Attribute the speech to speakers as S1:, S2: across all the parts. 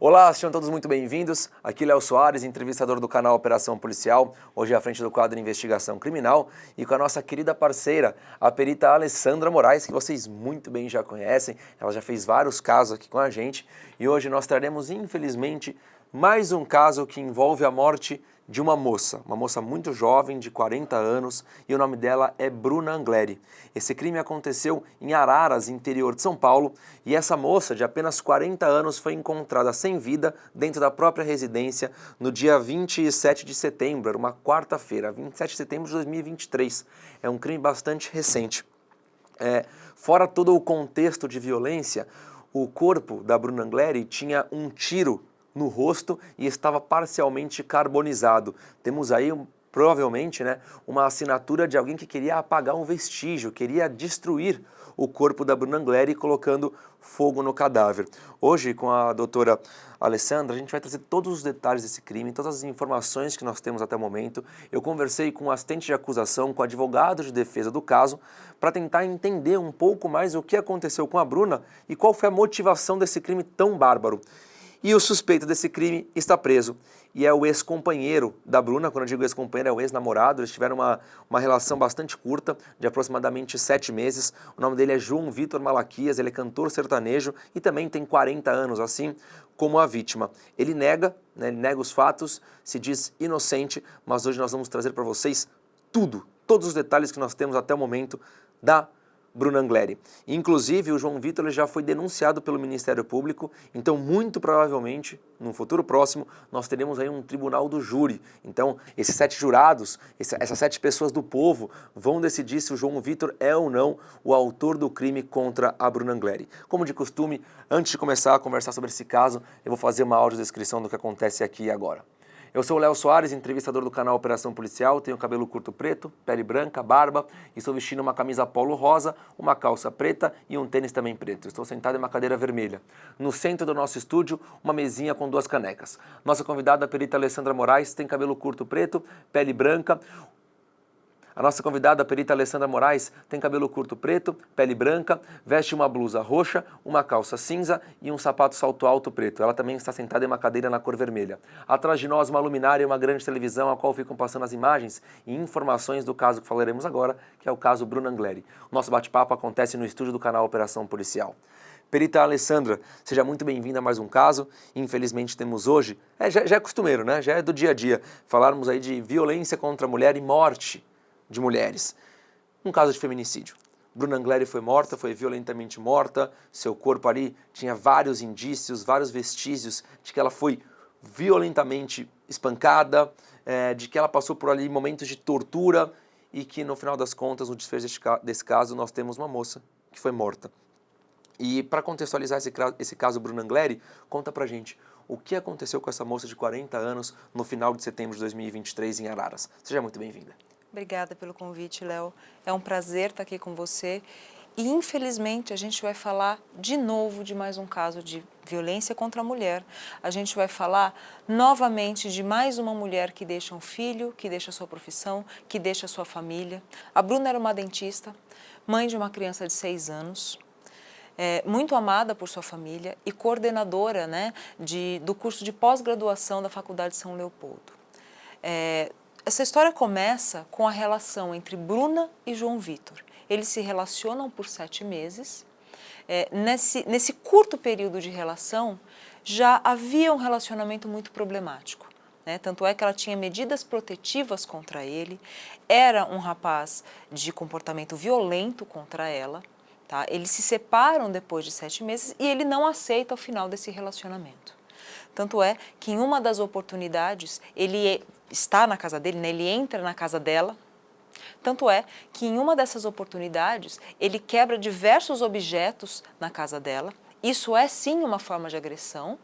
S1: Olá, sejam todos muito bem-vindos. Aqui Léo Soares, entrevistador do canal Operação Policial, hoje à frente do quadro Investigação Criminal e com a nossa querida parceira, a perita Alessandra Moraes, que vocês muito bem já conhecem. Ela já fez vários casos aqui com a gente e hoje nós traremos, infelizmente, mais um caso que envolve a morte de uma moça muito jovem, de 40 anos, e o nome dela é Bruna Angleri. Esse crime aconteceu em Araras, interior de São Paulo, e essa moça de apenas 40 anos foi encontrada sem vida dentro da própria residência no dia 27 de setembro, era uma quarta-feira, 27 de setembro de 2023. É um crime bastante recente. Fora todo o contexto de violência, o corpo da Bruna Angleri tinha um tiro no rosto e estava parcialmente carbonizado. Temos aí, provavelmente, uma assinatura de alguém que queria apagar um vestígio, queria destruir o corpo da Bruna Angleri colocando fogo no cadáver. Hoje, com a doutora Alessandra, a gente vai trazer todos os detalhes desse crime, todas as informações que nós temos até o momento. Eu conversei com o assistente de acusação, com o advogado de defesa do caso, para tentar entender um pouco mais o que aconteceu com a Bruna e qual foi a motivação desse crime tão bárbaro. E o suspeito desse crime está preso e é o ex-companheiro da Bruna. Quando eu digo ex-companheiro, é o ex-namorado. Eles tiveram uma relação bastante curta, de aproximadamente 7 meses. O nome dele é João Vitor Malaquias, ele é cantor sertanejo e também tem 40 anos, assim como a vítima. Ele nega os fatos, se diz inocente, mas hoje nós vamos trazer para vocês todos os detalhes que nós temos até o momento da Bruna Angleri. Inclusive, o João Vitor já foi denunciado pelo Ministério Público, então muito provavelmente, no futuro próximo, nós teremos aí um tribunal do júri. Então, esses 7 jurados, essas 7 pessoas do povo vão decidir se o João Vitor é ou não o autor do crime contra a Bruna Angleri. Como de costume, antes de começar a conversar sobre esse caso, eu vou fazer uma audiodescrição do que acontece aqui e agora. Eu sou o Léo Soares, entrevistador do canal Operação Policial, tenho cabelo curto preto, pele branca, barba e estou vestindo uma camisa polo rosa, uma calça preta e um tênis também preto. Estou sentado em uma cadeira vermelha. No centro do nosso estúdio, uma mesinha com 2 canecas. Nossa convidada, a perita Alessandra Moraes, tem cabelo curto preto, pele branca. A nossa convidada, a perita Alessandra Moraes, tem cabelo curto preto, pele branca, veste uma blusa roxa, uma calça cinza e um sapato salto alto preto. Ela também está sentada em uma cadeira na cor vermelha. Atrás de nós, uma luminária e uma grande televisão, a qual ficam passando as imagens e informações do caso que falaremos agora, que é o caso Bruna Angleri. O nosso bate-papo acontece no estúdio do canal Operação Policial. Perita Alessandra, seja muito bem-vinda a mais um caso. Infelizmente temos hoje, já é costumeiro, já é do dia a dia, falarmos aí de violência contra a mulher e morte de mulheres. Um caso de feminicídio. Bruna Angleri foi morta, foi violentamente morta, seu corpo ali tinha vários indícios, vários vestígios de que ela foi violentamente espancada, de que ela passou por ali momentos de tortura e que no final das contas, no desfecho desse caso, nós temos uma moça que foi morta. E para contextualizar esse caso Bruna Angleri, conta pra gente o que aconteceu com essa moça de 40 anos no final de setembro de 2023 em Araras. Seja muito bem-vinda.
S2: Obrigada pelo convite, Léo. É um prazer estar aqui com você. E, infelizmente, a gente vai falar de novo de mais um caso de violência contra a mulher. A gente vai falar novamente de mais uma mulher que deixa um filho, que deixa sua profissão, que deixa sua família. A Bruna era uma dentista, mãe de uma criança de 6 anos, muito amada por sua família e coordenadora do curso de pós-graduação da Faculdade São Leopoldo. Essa história começa com a relação entre Bruna e João Vitor. Eles se relacionam por 7 meses. Nesse curto período de relação, já havia um relacionamento muito problemático. Tanto é que ela tinha medidas protetivas contra ele, era um rapaz de comportamento violento contra ela. Eles se separam depois de 7 meses e ele não aceita o final desse relacionamento. Tanto é que em uma das oportunidades, ele está na casa dele, ele entra na casa dela. Tanto é que em uma dessas oportunidades, ele quebra diversos objetos na casa dela. Isso é sim uma forma de agressão,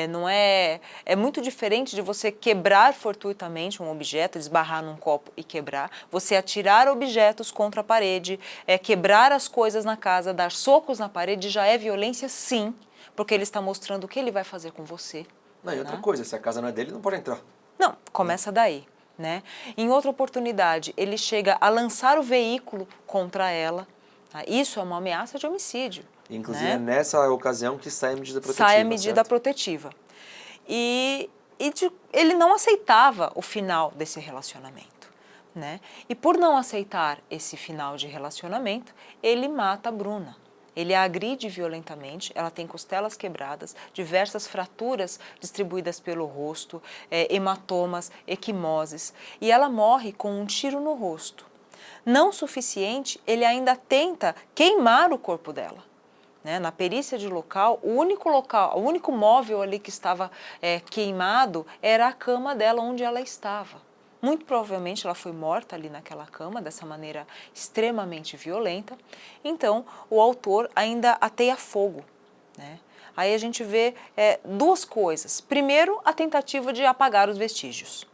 S2: é muito diferente de você quebrar fortuitamente um objeto, esbarrar num copo e quebrar. Você atirar objetos contra a parede, quebrar as coisas na casa, dar socos na parede, já é violência sim, porque ele está mostrando o que ele vai fazer com você.
S1: E outra coisa, se a casa não é dele, não pode entrar.
S2: Não, começa daí. Em outra oportunidade, ele chega a lançar o veículo contra ela. Tá? Isso é uma ameaça de homicídio.
S1: Inclusive,
S2: né?
S1: é nessa ocasião que sai a medida protetiva,
S2: Sai a medida
S1: certo?
S2: protetiva. Ele não aceitava o final desse relacionamento. Né? E por não aceitar esse final de relacionamento, ele mata a Bruna. Ele a agride violentamente, ela tem costelas quebradas, diversas fraturas distribuídas pelo rosto, hematomas, equimoses, e ela morre com um tiro no rosto. Não suficiente, ele ainda tenta queimar o corpo dela. Né? Na perícia de local, o único móvel ali que estava queimado era a cama dela onde ela estava. Muito provavelmente ela foi morta ali naquela cama, dessa maneira extremamente violenta. Então, o autor ainda ateia fogo. Né? Aí a gente vê duas coisas. Primeiro, a tentativa de apagar os vestígios.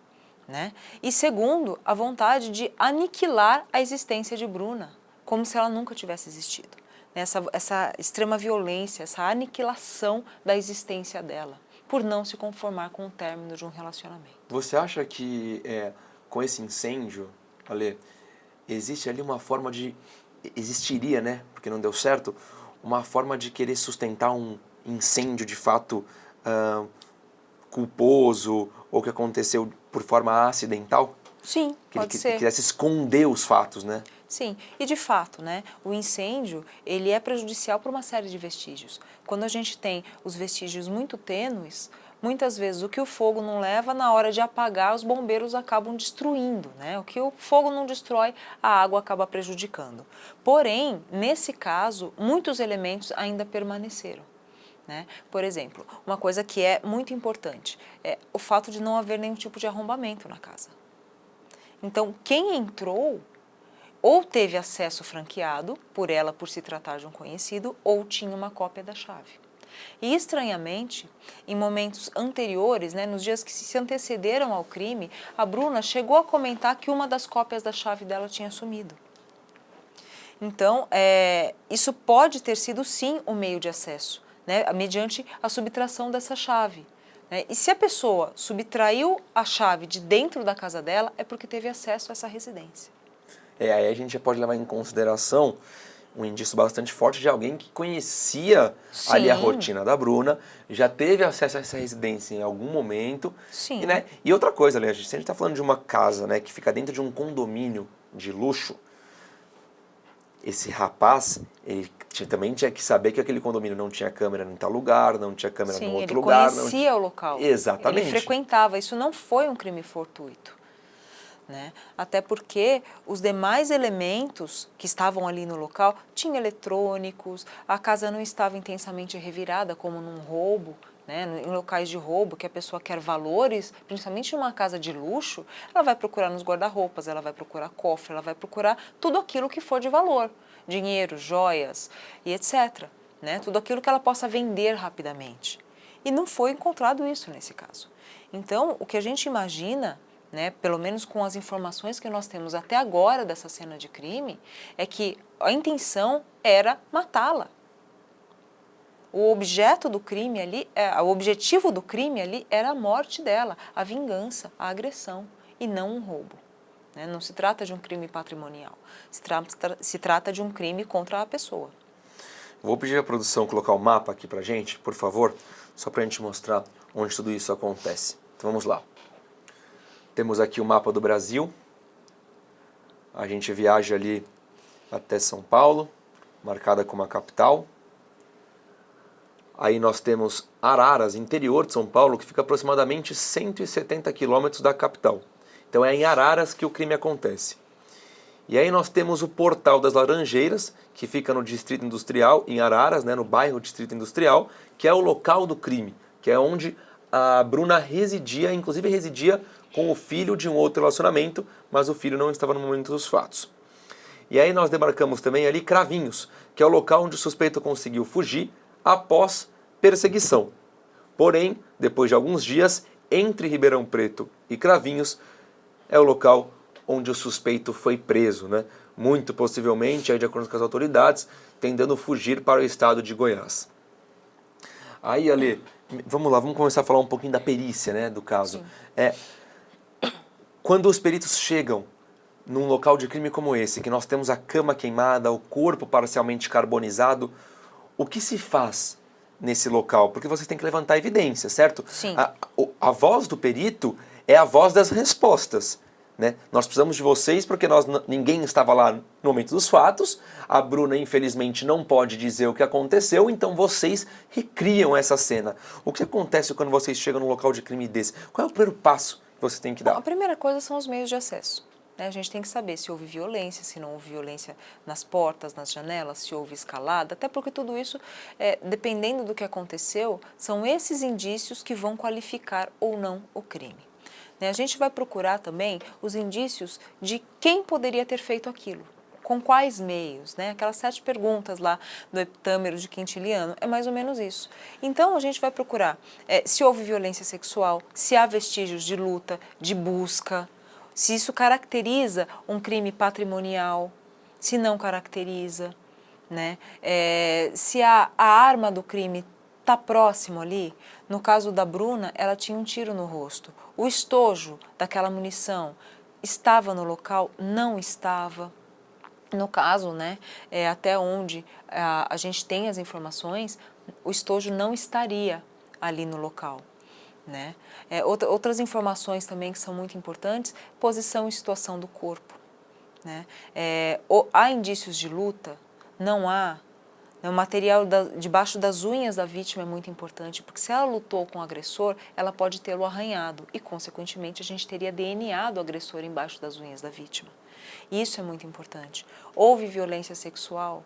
S2: Né? E segundo, a vontade de aniquilar a existência de Bruna, como se ela nunca tivesse existido. Essa extrema violência, essa aniquilação da existência dela, por não se conformar com o término de um relacionamento.
S1: Você acha que com esse incêndio, Ale, existe ali uma forma de... Existiria, né? Porque não deu certo, uma forma de querer sustentar um incêndio de fato culposo ou que aconteceu por forma acidental?
S2: Sim,
S1: Que
S2: pode
S1: ele
S2: ser.
S1: quisesse esconder os fatos, né?
S2: Sim, e de fato, né, o incêndio ele é prejudicial por uma série de vestígios. Quando a gente tem os vestígios muito tênues, muitas vezes o que o fogo não leva, na hora de apagar, os bombeiros acabam destruindo. Né? O que o fogo não destrói, a água acaba prejudicando. Porém, nesse caso, muitos elementos ainda permaneceram. Né? Por exemplo, uma coisa que é muito importante é o fato de não haver nenhum tipo de arrombamento na casa. Então, quem entrou ou teve acesso franqueado por ela por se tratar de um conhecido, ou tinha uma cópia da chave. E estranhamente, em momentos anteriores, né, nos dias que se antecederam ao crime, a Bruna chegou a comentar que uma das cópias da chave dela tinha sumido. Então, isso pode ter sido sim o meio de acesso, né, mediante a subtração dessa chave. Né? E se a pessoa subtraiu a chave de dentro da casa dela, é porque teve acesso a essa residência.
S1: Aí a gente já pode levar em consideração um indício bastante forte de alguém que conhecia ali a rotina da Bruna, já teve acesso a essa residência em algum momento.
S2: Sim.
S1: E outra coisa, se a gente está falando de uma casa, né, que fica dentro de um condomínio de luxo, esse rapaz, ele também tinha que saber que aquele condomínio não tinha câmera em tal lugar, não tinha câmera no outro lugar.
S2: Sim, ele conhecia o local.
S1: Exatamente.
S2: Ele frequentava, isso não foi um crime fortuito. Né? Até porque os demais elementos que estavam ali no local tinham eletrônicos, a casa não estava intensamente revirada como num roubo, né? Em locais de roubo que a pessoa quer valores, principalmente numa casa de luxo, ela vai procurar nos guarda-roupas, ela vai procurar cofre, ela vai procurar tudo aquilo que for de valor, dinheiro, joias e etc. Né? Tudo aquilo que ela possa vender rapidamente. E não foi encontrado isso nesse caso. Então, o que a gente imagina, né, pelo menos com as informações que nós temos até agora dessa cena de crime, é que a intenção era matá-la. O objeto do crime ali, o objetivo do crime ali era a morte dela, a vingança, a agressão, e não um roubo. Né? Não se trata de um crime patrimonial, se trata de um crime contra a pessoa.
S1: Vou pedir à produção colocar o mapa aqui pra gente, por favor, só pra gente mostrar onde tudo isso acontece. Então vamos lá. Temos aqui o mapa do Brasil, a gente viaja ali até São Paulo, marcada como a capital. Aí nós temos Araras, interior de São Paulo, que fica aproximadamente 170 quilômetros da capital. Então é em Araras que o crime acontece. E aí nós temos o Portal das Laranjeiras, que fica no Distrito Industrial, em Araras, né, no bairro Distrito Industrial, que é o local do crime, que é onde a Bruna residia, inclusive residia com o filho de um outro relacionamento, mas o filho não estava no momento dos fatos. E aí nós demarcamos também ali Cravinhos, que é o local onde o suspeito conseguiu fugir após perseguição. Porém, depois de alguns dias, entre Ribeirão Preto e Cravinhos, é o local onde o suspeito foi preso, né? Muito possivelmente, aí, de acordo com as autoridades, tentando fugir para o estado de Goiás. Aí, Ale, vamos lá, vamos começar a falar um pouquinho da perícia, né, do caso.
S2: Sim.
S1: Quando os peritos chegam num local de crime como esse, que nós temos a cama queimada, o corpo parcialmente carbonizado, o que se faz nesse local? Porque você tem que levantar evidência, certo?
S2: Sim.
S1: A voz do perito é a voz das respostas. Né? Nós precisamos de vocês porque ninguém estava lá no momento dos fatos, a Bruna infelizmente não pode dizer o que aconteceu, então vocês recriam essa cena. O que acontece quando vocês chegam num local de crime desse? Qual é o primeiro passo que você tem que dar?
S2: Bom, a primeira coisa são os meios de acesso. Né? A gente tem que saber se houve violência, se não houve violência nas portas, nas janelas, se houve escalada, até porque tudo isso, dependendo do que aconteceu, são esses indícios que vão qualificar ou não o crime. Né? A gente vai procurar também os indícios de quem poderia ter feito aquilo. Com quais meios, né? Aquelas 7 perguntas lá do heptâmero de Quintiliano, é mais ou menos isso. Então, a gente vai procurar se houve violência sexual, se há vestígios de luta, de busca, se isso caracteriza um crime patrimonial, se não caracteriza, né? Se a arma do crime está próximo ali. No caso da Bruna, ela tinha um tiro no rosto. O estojo daquela munição estava no local? Não estava. No caso, né, até onde a gente tem as informações, o estojo não estaria ali no local. Né? Outras informações também que são muito importantes, posição e situação do corpo. Né? Há indícios de luta? Não há. O material debaixo das unhas da vítima é muito importante, porque se ela lutou com o agressor, ela pode tê-lo arranhado e, consequentemente, a gente teria DNA do agressor embaixo das unhas da vítima. Isso é muito importante. Houve violência sexual?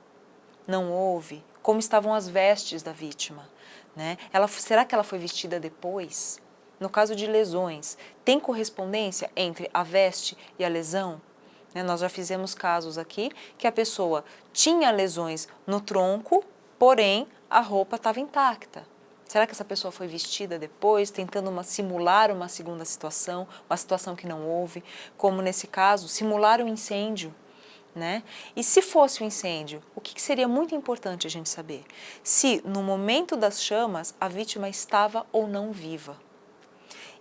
S2: Não houve? Como estavam as vestes da vítima? Né? Será que ela foi vestida depois? No caso de lesões, tem correspondência entre a veste e a lesão? Nós já fizemos casos aqui que a pessoa tinha lesões no tronco, porém a roupa estava intacta. Será que essa pessoa foi vestida depois, tentando simular uma segunda situação, uma situação que não houve, como nesse caso, simular um incêndio? Né? E se fosse um incêndio, o que seria muito importante a gente saber? Se no momento das chamas a vítima estava ou não viva.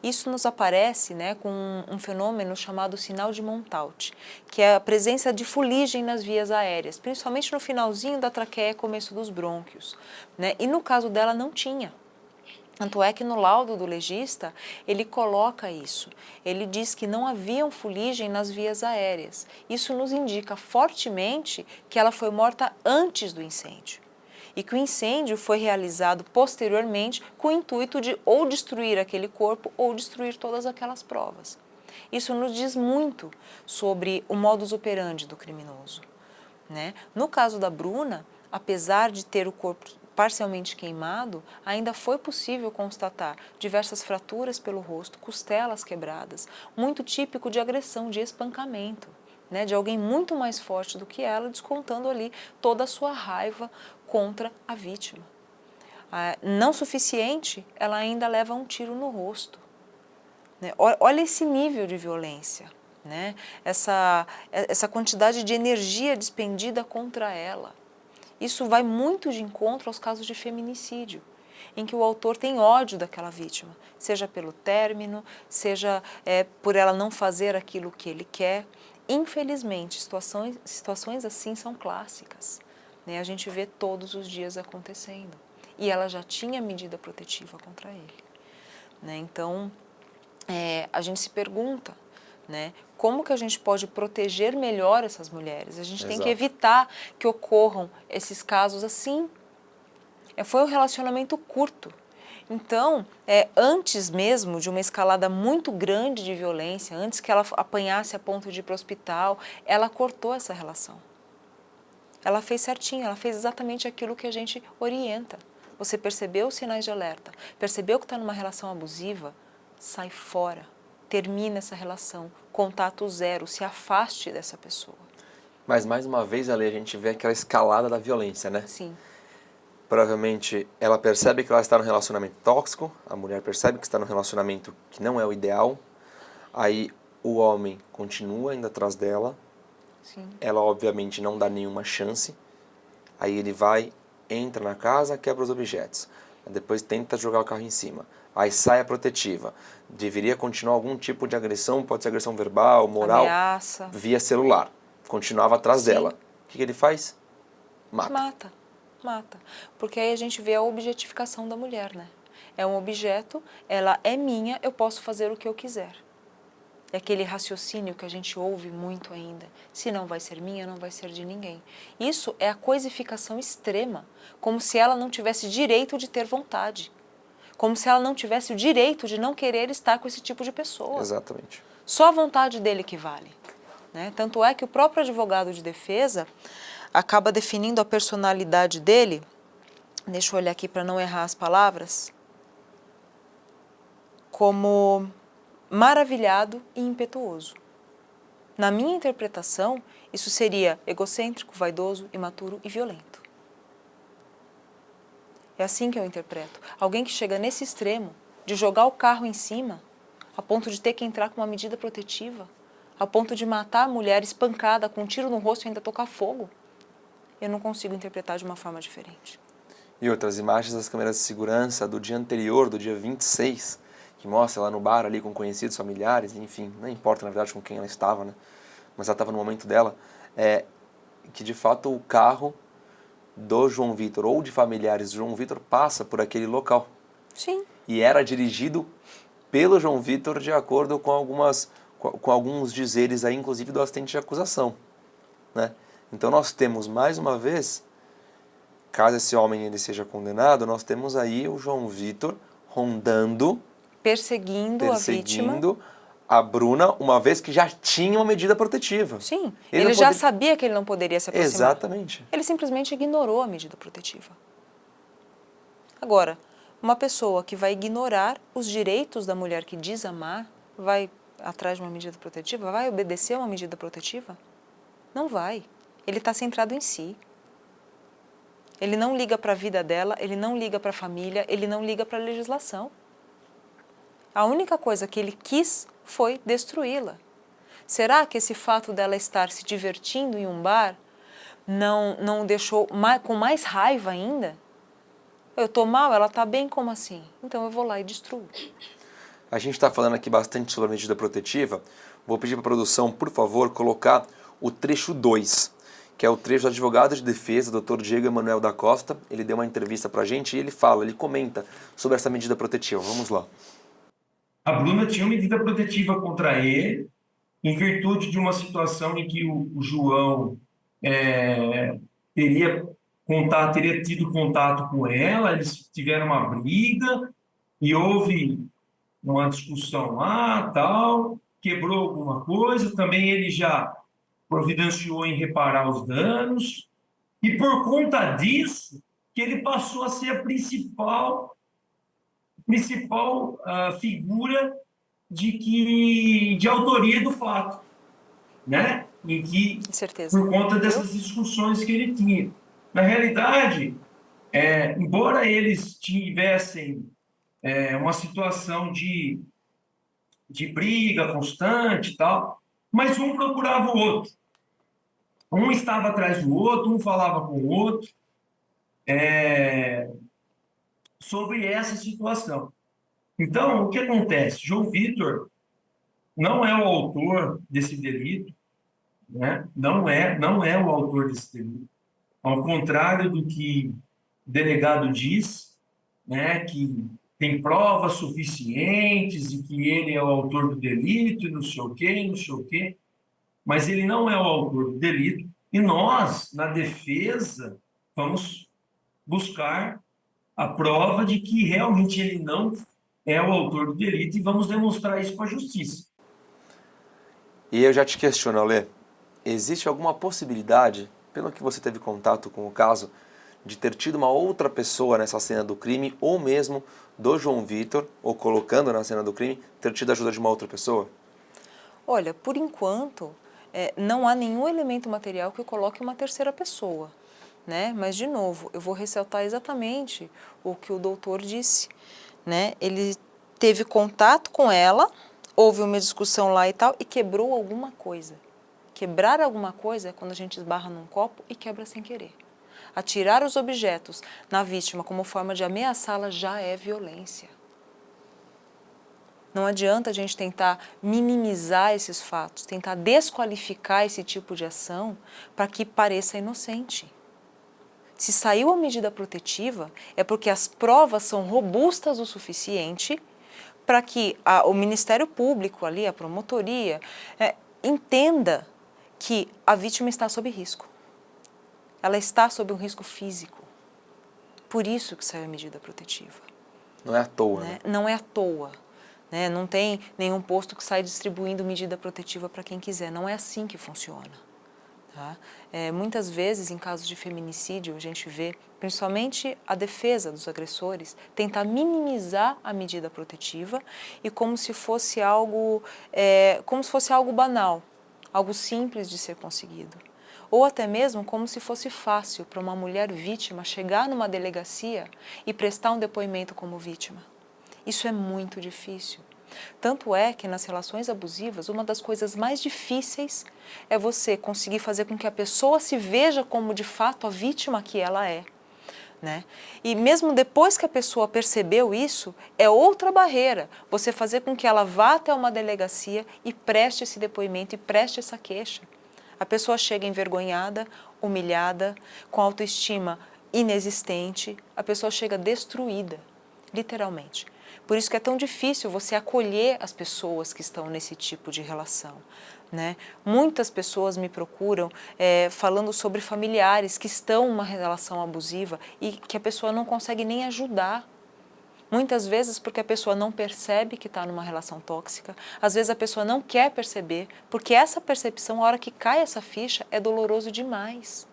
S2: Isso nos aparece, né, com um fenômeno chamado sinal de Montaut, que é a presença de fuligem nas vias aéreas, principalmente no finalzinho da traqueia e começo dos brônquios. Né? E no caso dela não tinha. Tanto é que no laudo do legista, ele coloca isso. Ele diz que não havia fuligem nas vias aéreas. Isso nos indica fortemente que ela foi morta antes do incêndio. E que o incêndio foi realizado posteriormente com o intuito de ou destruir aquele corpo ou destruir todas aquelas provas. Isso nos diz muito sobre o modus operandi do criminoso. Né? No caso da Bruna, apesar de ter o corpo parcialmente queimado, ainda foi possível constatar diversas fraturas pelo rosto, costelas quebradas, muito típico de agressão, de espancamento, né, de alguém muito mais forte do que ela, descontando ali toda a sua raiva contra a vítima. Não suficiente, ela ainda leva um tiro no rosto. Né? Olha esse nível de violência, né? Essa quantidade de energia despendida contra ela. Isso vai muito de encontro aos casos de feminicídio, em que o autor tem ódio daquela vítima, seja pelo término, seja por ela não fazer aquilo que ele quer. Infelizmente, situações assim são clássicas. Né? A gente vê todos os dias acontecendo. E ela já tinha medida protetiva contra ele. Né? Então, a gente se pergunta, né, como que a gente pode proteger melhor essas mulheres? A gente tem que evitar que ocorram esses casos assim. Foi um relacionamento curto. Então, antes mesmo de uma escalada muito grande de violência, antes que ela apanhasse a ponto de ir para o hospital, ela cortou essa relação. Ela fez certinho, ela fez exatamente aquilo que a gente orienta. Você percebeu os sinais de alerta, percebeu que está numa relação abusiva, sai fora, termina essa relação, contato zero, se afaste dessa pessoa.
S1: Mas mais uma vez ali a gente vê aquela escalada da violência, né?
S2: Sim.
S1: Provavelmente ela percebe que ela está num relacionamento tóxico, a mulher percebe que está num relacionamento que não é o ideal, aí o homem continua indo atrás dela,
S2: Sim.
S1: Ela obviamente não dá nenhuma chance, aí ele vai, entra na casa, quebra os objetos. depois tenta jogar o carro em cima, aí sai a protetiva, deveria continuar algum tipo de agressão, pode ser agressão verbal, moral,
S2: ameaça,
S1: via celular, continuava atrás
S2: Sim.
S1: dela. O que ele faz?
S2: mata. Porque aí a gente vê a objetificação da mulher, né? É um objeto, ela é minha, eu posso fazer o que eu quiser. É aquele raciocínio que a gente ouve muito ainda. Se não vai ser minha, não vai ser de ninguém. Isso é a coisificação extrema, como se ela não tivesse direito de ter vontade. Como se ela não tivesse o direito de não querer estar com esse tipo de pessoa.
S1: Exatamente.
S2: Só a vontade dele que vale. Né? Tanto é que o próprio advogado de defesa acaba definindo a personalidade dele, deixa eu olhar aqui para não errar as palavras, como maravilhado e impetuoso. Na minha interpretação, isso seria egocêntrico, vaidoso, imaturo e violento. É assim que eu interpreto. Alguém que chega nesse extremo de jogar o carro em cima, a ponto de ter que entrar com uma medida protetiva, a ponto de matar a mulher espancada com um tiro no rosto e ainda tocar fogo, eu não consigo interpretar de uma forma diferente.
S1: E outras imagens das câmeras de segurança do dia anterior, do dia 26, que mostra ela no bar ali com conhecidos, familiares, enfim, não importa na verdade com quem ela estava, né? Mas ela estava no momento dela, que de fato o carro do João Vitor ou de familiares do João Vitor passa por aquele local.
S2: Sim.
S1: E era dirigido pelo João Vitor de acordo com alguns dizeres aí, inclusive do assistente de acusação, né? Então nós temos mais uma vez, caso esse homem ele seja condenado, nós temos aí o João Vitor rondando,
S2: Perseguindo a vítima.
S1: a Bruna, uma vez que já tinha uma medida protetiva.
S2: Sim, ele já
S1: poderia...
S2: sabia que ele não poderia se aproximar.
S1: Exatamente.
S2: Ele simplesmente ignorou a medida protetiva. Agora, uma pessoa que vai ignorar os direitos da mulher que diz amar, vai atrás de uma medida protetiva? Vai obedecer a uma medida protetiva? Não vai. Ele está centrado em si. Ele não liga para a vida dela, ele não liga para a família, ele não liga para a legislação. A única coisa que ele quis foi destruí-la. Será que esse fato dela estar se divertindo em um bar não o deixou com mais raiva ainda? Eu estou mal, ela está bem, como assim? Então eu vou lá e destruo.
S1: A gente está falando aqui bastante sobre a medida protetiva. Vou pedir para a produção, por favor, colocar o trecho 2, que é o trecho do advogado de defesa, Dr. Diego Emanuel da Costa. Ele deu uma entrevista para a gente e ele comenta sobre essa medida protetiva. Vamos lá.
S3: A Bruna tinha uma medida protetiva contra ele, em virtude de uma situação em que o João teria tido contato com ela, eles tiveram uma briga e houve uma discussão lá, tal, quebrou alguma coisa, também ele já providenciou em reparar os danos, e por conta disso, que ele passou a ser a principal figura de autoria do fato, né? Em que,
S2: Certeza.
S3: por conta dessas discussões que ele tinha. Na realidade, embora eles tivessem uma situação de briga constante e tal, mas um procurava o outro. Um estava atrás do outro, um falava com o outro sobre essa situação. Então, o que acontece? João Vitor não é o autor desse delito, né? Não é o autor desse delito. Ao contrário do que o delegado diz, né, que tem provas suficientes e que ele é o autor do delito e não sei o quê, não sei o quê, mas ele não é o autor do delito e nós, na defesa, vamos buscar a prova de que realmente ele não é o autor do delito e vamos demonstrar isso para a justiça.
S1: E eu já te questiono, Alê, existe alguma possibilidade, pelo que você teve contato com o caso, de ter tido uma outra pessoa nessa cena do crime, ou mesmo do João Vitor, ou colocando na cena do crime, ter tido a ajuda de uma outra pessoa?
S2: Olha, por enquanto, não há nenhum elemento material que coloque uma terceira pessoa, né? Mas, de novo, eu vou ressaltar exatamente o que o doutor disse, né? Ele teve contato com ela, houve uma discussão lá e tal, e quebrou alguma coisa. Quebrar alguma coisa é quando a gente esbarra num copo e quebra sem querer. atirar os objetos na vítima como forma de ameaçá-la já é violência. Não adianta a gente tentar minimizar esses fatos, tentar desqualificar esse tipo de ação para que pareça inocente. Se saiu a medida protetiva, é porque as provas são robustas o suficiente para que o Ministério Público ali, a promotoria, entenda que a vítima está sob risco. Ela está sob um risco físico. Por isso que saiu a medida protetiva.
S1: Não é à toa, né?
S2: Não é à toa. Né? Não tem nenhum posto que sai distribuindo medida protetiva para quem quiser. Não é assim que funciona. Tá? Muitas vezes, em casos de feminicídio, a gente vê, principalmente a defesa dos agressores, tentar minimizar a medida protetiva e como se fosse algo banal, algo simples de ser conseguido. Ou até mesmo como se fosse fácil para uma mulher vítima chegar numa delegacia e prestar um depoimento como vítima. Isso é muito difícil. Tanto é que nas relações abusivas, uma das coisas mais difíceis é você conseguir fazer com que a pessoa se veja como de fato a vítima que ela é. Né? E mesmo depois que a pessoa percebeu isso, é outra barreira você fazer com que ela vá até uma delegacia e preste esse depoimento e preste essa queixa. A pessoa chega envergonhada, humilhada, com autoestima inexistente, a pessoa chega destruída, literalmente. Por isso que é tão difícil você acolher as pessoas que estão nesse tipo de relação. Né? Muitas pessoas me procuram falando sobre familiares que estão numa relação abusiva e que a pessoa não consegue nem ajudar. Muitas vezes porque a pessoa não percebe que está numa relação tóxica, às vezes a pessoa não quer perceber, porque essa percepção, a hora que cai essa ficha, é doloroso demais.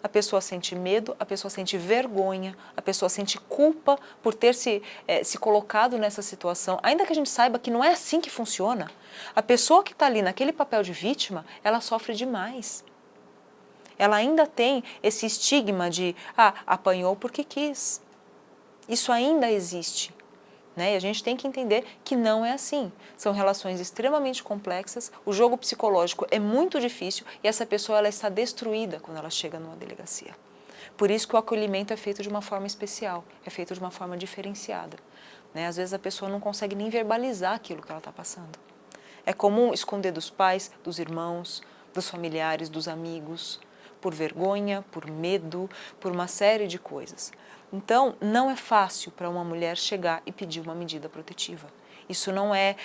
S2: A pessoa sente medo, a pessoa sente vergonha, a pessoa sente culpa por ter se colocado nessa situação. Ainda que a gente saiba que não é assim que funciona, a pessoa que está ali naquele papel de vítima, ela sofre demais. Ela ainda tem esse estigma de, apanhou porque quis. Isso ainda existe. Né? E a gente tem que entender que não é assim. São relações extremamente complexas, o jogo psicológico é muito difícil e essa pessoa ela está destruída quando ela chega numa delegacia. Por isso que o acolhimento é feito de uma forma especial, é feito de uma forma diferenciada. Né? Às vezes a pessoa não consegue nem verbalizar aquilo que ela está passando. É comum esconder dos pais, dos irmãos, dos familiares, dos amigos, por vergonha, por medo, por uma série de coisas. Então, não é fácil para uma mulher chegar e pedir uma medida protetiva. Isso não é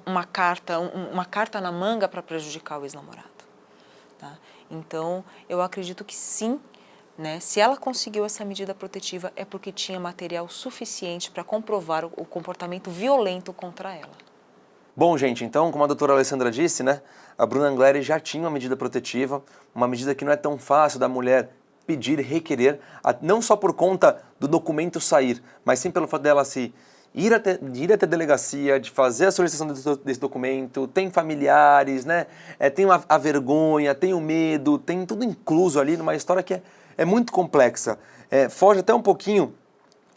S2: uma carta na manga para prejudicar o ex-namorado. Tá? Então, eu acredito que sim, né, se ela conseguiu essa medida protetiva é porque tinha material suficiente para comprovar o comportamento violento contra ela.
S1: Bom, gente, então, como a doutora Alessandra disse, né, a Bruna Angleri já tinha uma medida protetiva, uma medida que não é tão fácil da mulher pedir e requerer, não só por conta do documento sair, mas sim pelo fato dela ir até a delegacia, de fazer a solicitação desse documento, tem familiares, né, tem a vergonha, tem o medo, tem tudo incluso ali numa história que é muito complexa. Foge até um pouquinho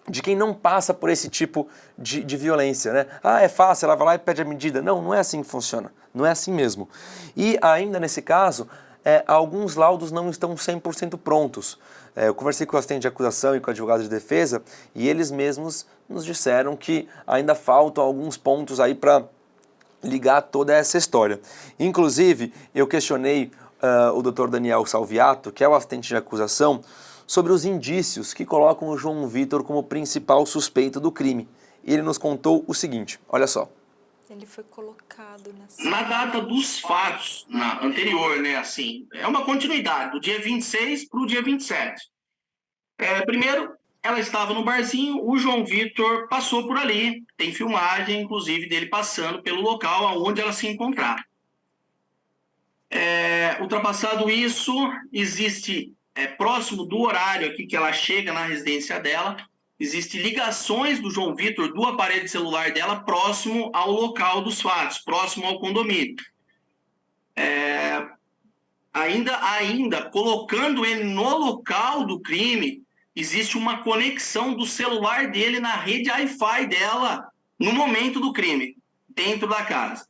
S1: de quem não passa por esse tipo de violência, né? É fácil, ela vai lá e pede a medida. Não, não é assim que funciona. Não é assim mesmo. E ainda nesse caso, alguns laudos não estão 100% prontos. Eu conversei com o assistente de acusação e com o advogado de defesa e eles mesmos nos disseram que ainda faltam alguns pontos aí para ligar toda essa história. Inclusive, eu questionei o Dr. Daniel Salviato, que é o assistente de acusação, sobre os indícios que colocam o João Vitor como principal suspeito do crime. Ele nos contou o seguinte, olha só.
S2: Ele foi colocado nessa...
S4: Na data dos fatos, na anterior, né, assim, é uma continuidade, do dia 26 para o dia 27. Primeiro, ela estava no barzinho, o João Vitor passou por ali, tem filmagem, inclusive, dele passando pelo local onde ela se encontrava. Ultrapassado isso, existe... próximo do horário aqui que ela chega na residência dela, existem ligações do João Vitor do aparelho celular dela próximo ao local dos fatos, próximo ao condomínio. Ainda colocando ele no local do crime, existe uma conexão do celular dele na rede Wi-Fi dela no momento do crime, dentro da casa.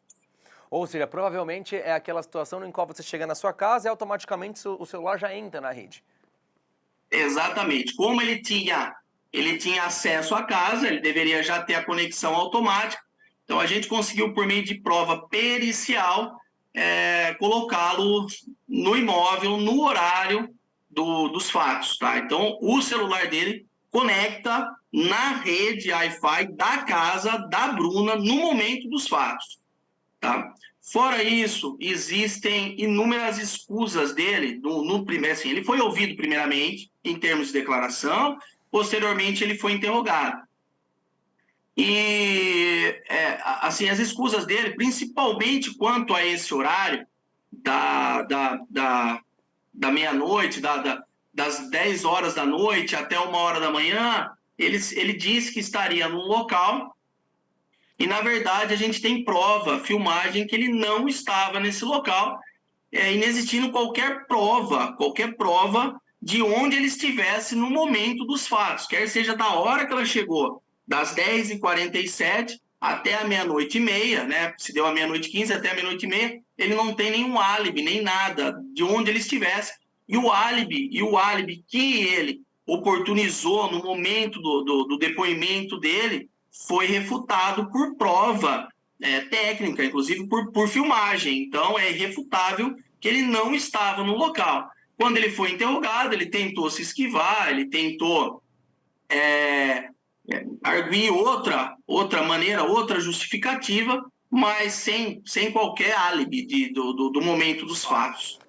S1: Ou seja, provavelmente é aquela situação em qual você chega na sua casa e automaticamente o celular já entra na rede.
S4: Exatamente. Como ele tinha acesso à casa, ele deveria já ter a conexão automática. Então, a gente conseguiu, por meio de prova pericial, colocá-lo no imóvel, no horário dos fatos. Tá? Então, o celular dele conecta na rede Wi-Fi da casa da Bruna no momento dos fatos. Tá? Fora isso, existem inúmeras escusas dele. Assim, ele foi ouvido primeiramente, em termos de declaração, posteriormente ele foi interrogado. E, assim, as escusas dele, principalmente quanto a esse horário da meia-noite, das 10 horas da noite até 1h da manhã, ele disse que estaria num local e, na verdade, a gente tem prova, filmagem, que ele não estava nesse local, inexistindo qualquer prova de onde ele estivesse no momento dos fatos, quer seja da hora que ela chegou, das 10h47 até a 00h30, né? Se deu a 00h15 até a 00h30, ele não tem nenhum álibi, nem nada de onde ele estivesse. E o álibi que ele oportunizou no momento do depoimento dele foi refutado por prova técnica, inclusive por filmagem. Então, é irrefutável que ele não estava no local. Quando ele foi interrogado, ele tentou se esquivar, ele tentou arguir outra maneira, outra justificativa, mas sem qualquer álibi do momento dos fatos.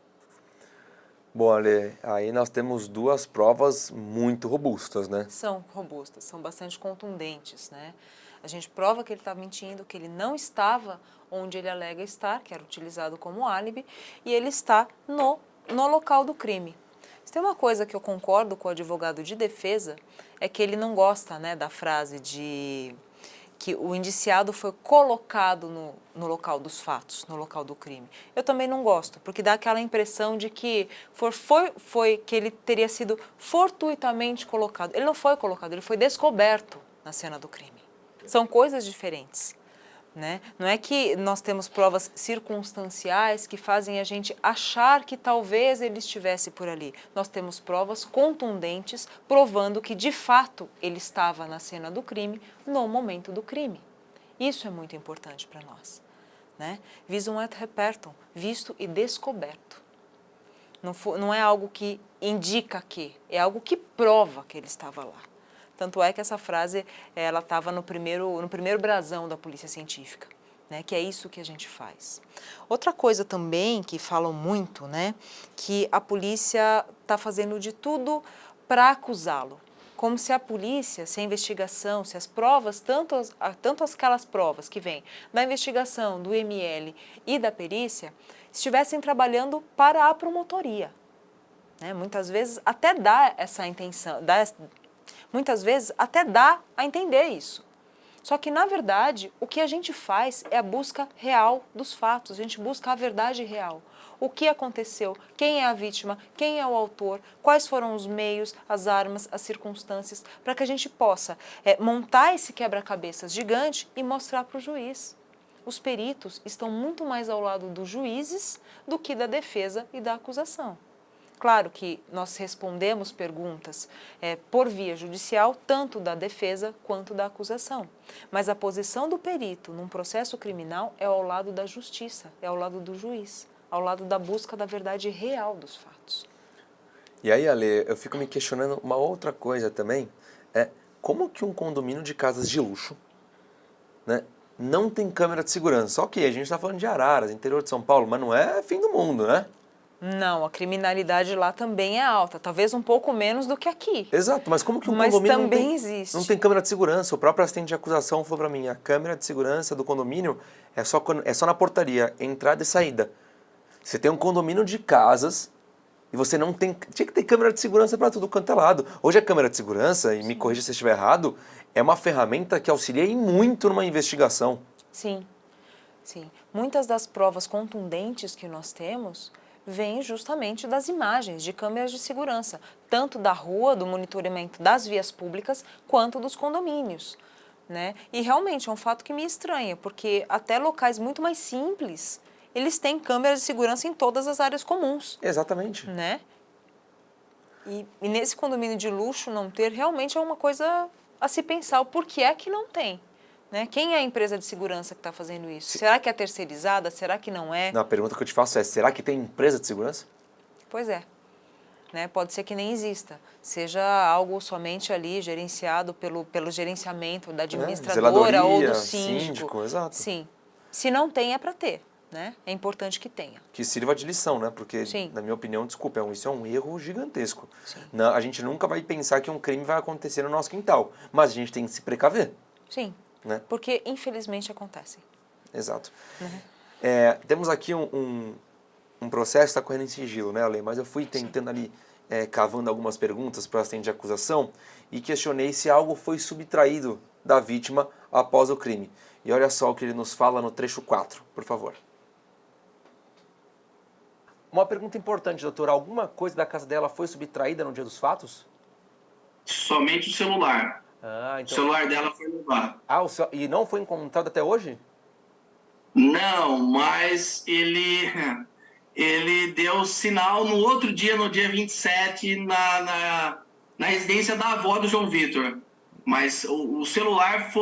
S1: Bom, Ale, aí nós temos duas provas muito robustas, né?
S2: São robustas, são bastante contundentes, né? A gente prova que ele está mentindo, que ele não estava onde ele alega estar, que era utilizado como álibi, e ele está no local do crime. Se tem uma coisa que eu concordo com o advogado de defesa, é que ele não gosta, né, da frase de que o indiciado foi colocado no local dos fatos, no local do crime. Eu também não gosto, porque dá aquela impressão de que foi que ele teria sido fortuitamente colocado. Ele não foi colocado, ele foi descoberto na cena do crime. São coisas diferentes, né? Não é que nós temos provas circunstanciais que fazem a gente achar que talvez ele estivesse por ali. Nós temos provas contundentes provando que, de fato, ele estava na cena do crime no momento do crime. Isso é muito importante para nós, né? Visum et repertum, visto e descoberto. Não é algo que indica que, é algo que prova que ele estava lá. Tanto é que essa frase ela estava no primeiro brasão da polícia científica, né? Que é isso que a gente faz. Outra coisa também que falam muito, né? Que a polícia está fazendo de tudo para acusá-lo. Como se a polícia, se a investigação, se as provas, tanto aquelas provas que vêm da investigação, do ML e da perícia, estivessem trabalhando para a promotoria, né? Muitas vezes até dá essa intenção, muitas vezes até dá a entender isso. Só que, na verdade, o que a gente faz é a busca real dos fatos, a gente busca a verdade real. O que aconteceu, quem é a vítima, quem é o autor, quais foram os meios, as armas, as circunstâncias, para que a gente possa montar esse quebra-cabeças gigante e mostrar para o juiz. Os peritos estão muito mais ao lado dos juízes do que da defesa e da acusação. Claro que nós respondemos perguntas por via judicial, tanto da defesa quanto da acusação. Mas a posição do perito num processo criminal é ao lado da justiça, é ao lado do juiz, ao lado da busca da verdade real dos fatos.
S1: E aí, Ale, eu fico me questionando uma outra coisa também, como que um condomínio de casas de luxo, né, não tem câmera de segurança? Ok, a gente está falando de Araras, interior de São Paulo, mas não é fim do mundo, né?
S2: Não, a criminalidade lá também é alta, talvez um pouco menos do que aqui.
S1: Exato, mas como que um
S2: mas
S1: condomínio
S2: também existe.
S1: Não tem câmera de segurança? O próprio assistente de acusação falou para mim, a câmera de segurança do condomínio é só na portaria, entrada e saída. Você tem um condomínio de casas e você não tem... Tinha que ter câmera de segurança para tudo quanto é lado. Hoje a câmera de segurança, e me corrija se eu estiver errado, é uma ferramenta que auxilia muito numa investigação.
S2: Sim, sim. Muitas das provas contundentes que nós temos vem justamente das imagens de câmeras de segurança, tanto da rua, do monitoramento das vias públicas, quanto dos condomínios. né? E realmente é um fato que me estranha, porque até locais muito mais simples, eles têm câmeras de segurança em todas as áreas comuns,
S1: Exatamente.
S2: né? E nesse condomínio de luxo não ter, realmente é uma coisa a se pensar, o porquê é que não tem, né? Quem é a empresa de segurança que está fazendo isso? Será que é terceirizada? Será que não é?
S1: Não, a pergunta que eu te faço é, será que tem empresa de segurança?
S2: Pois é. Né? Pode ser que nem exista, seja algo somente ali gerenciado pelo gerenciamento da administradora ou do
S1: zeladoria,
S2: síndico.
S1: síndico, exato.
S2: Sim. Se não tem, é para ter, né? É importante que tenha.
S1: Que sirva de lição, né? Porque,
S2: Sim.
S1: na minha opinião, desculpa, isso é um erro gigantesco.
S2: Sim.
S1: A gente nunca vai pensar que um crime vai acontecer no nosso quintal, mas a gente tem que se precaver.
S2: Sim,
S1: Né?
S2: porque infelizmente acontecem.
S1: Exato.
S2: Uhum.
S1: Temos aqui um processo que está correndo em sigilo, né, Ale? Mas eu fui tentando ali, cavando algumas perguntas para assistente de acusação e questionei se algo foi subtraído da vítima após o crime. E olha só o que ele nos fala no trecho 4, por favor. Uma pergunta importante, doutor. Alguma coisa da casa dela foi subtraída no dia dos fatos?
S4: Somente o celular.
S1: Ah,
S4: O
S1: então...
S4: celular dela foi levado.
S1: E não foi encontrado até hoje?
S4: Não, mas ele deu sinal no outro dia, no dia 27, na residência da avó do João Vitor. Mas o celular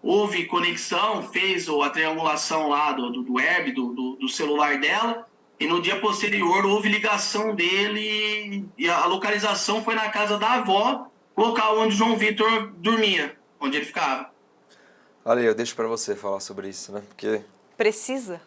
S4: houve conexão, fez a triangulação lá do web, do celular dela, e no dia posterior houve ligação dele e a localização foi na casa da avó, local onde o João Vitor dormia, onde ele ficava.
S1: Ale, eu deixo para você falar sobre isso, né? Porque...
S2: Precisa,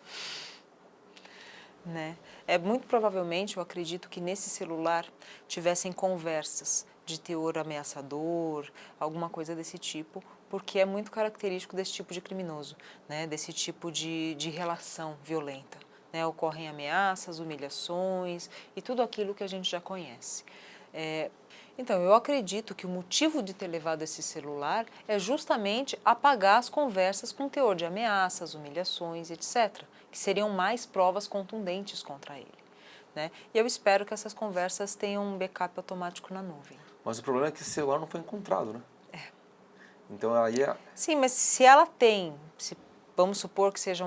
S2: né? Muito provavelmente, eu acredito que nesse celular tivessem conversas de teor ameaçador, alguma coisa desse tipo, porque é muito característico desse tipo de criminoso, né? Desse tipo de relação violenta, né? Ocorrem ameaças, humilhações e tudo aquilo que a gente já conhece. Então, eu acredito que o motivo de ter levado esse celular é justamente apagar as conversas com teor de ameaças, humilhações, etc., que seriam mais provas contundentes contra ele, né? E eu espero que essas conversas tenham um backup automático na nuvem.
S1: Mas o problema é que esse celular não foi encontrado, né? Então aí
S2: Sim, mas se ela tem, vamos supor que seja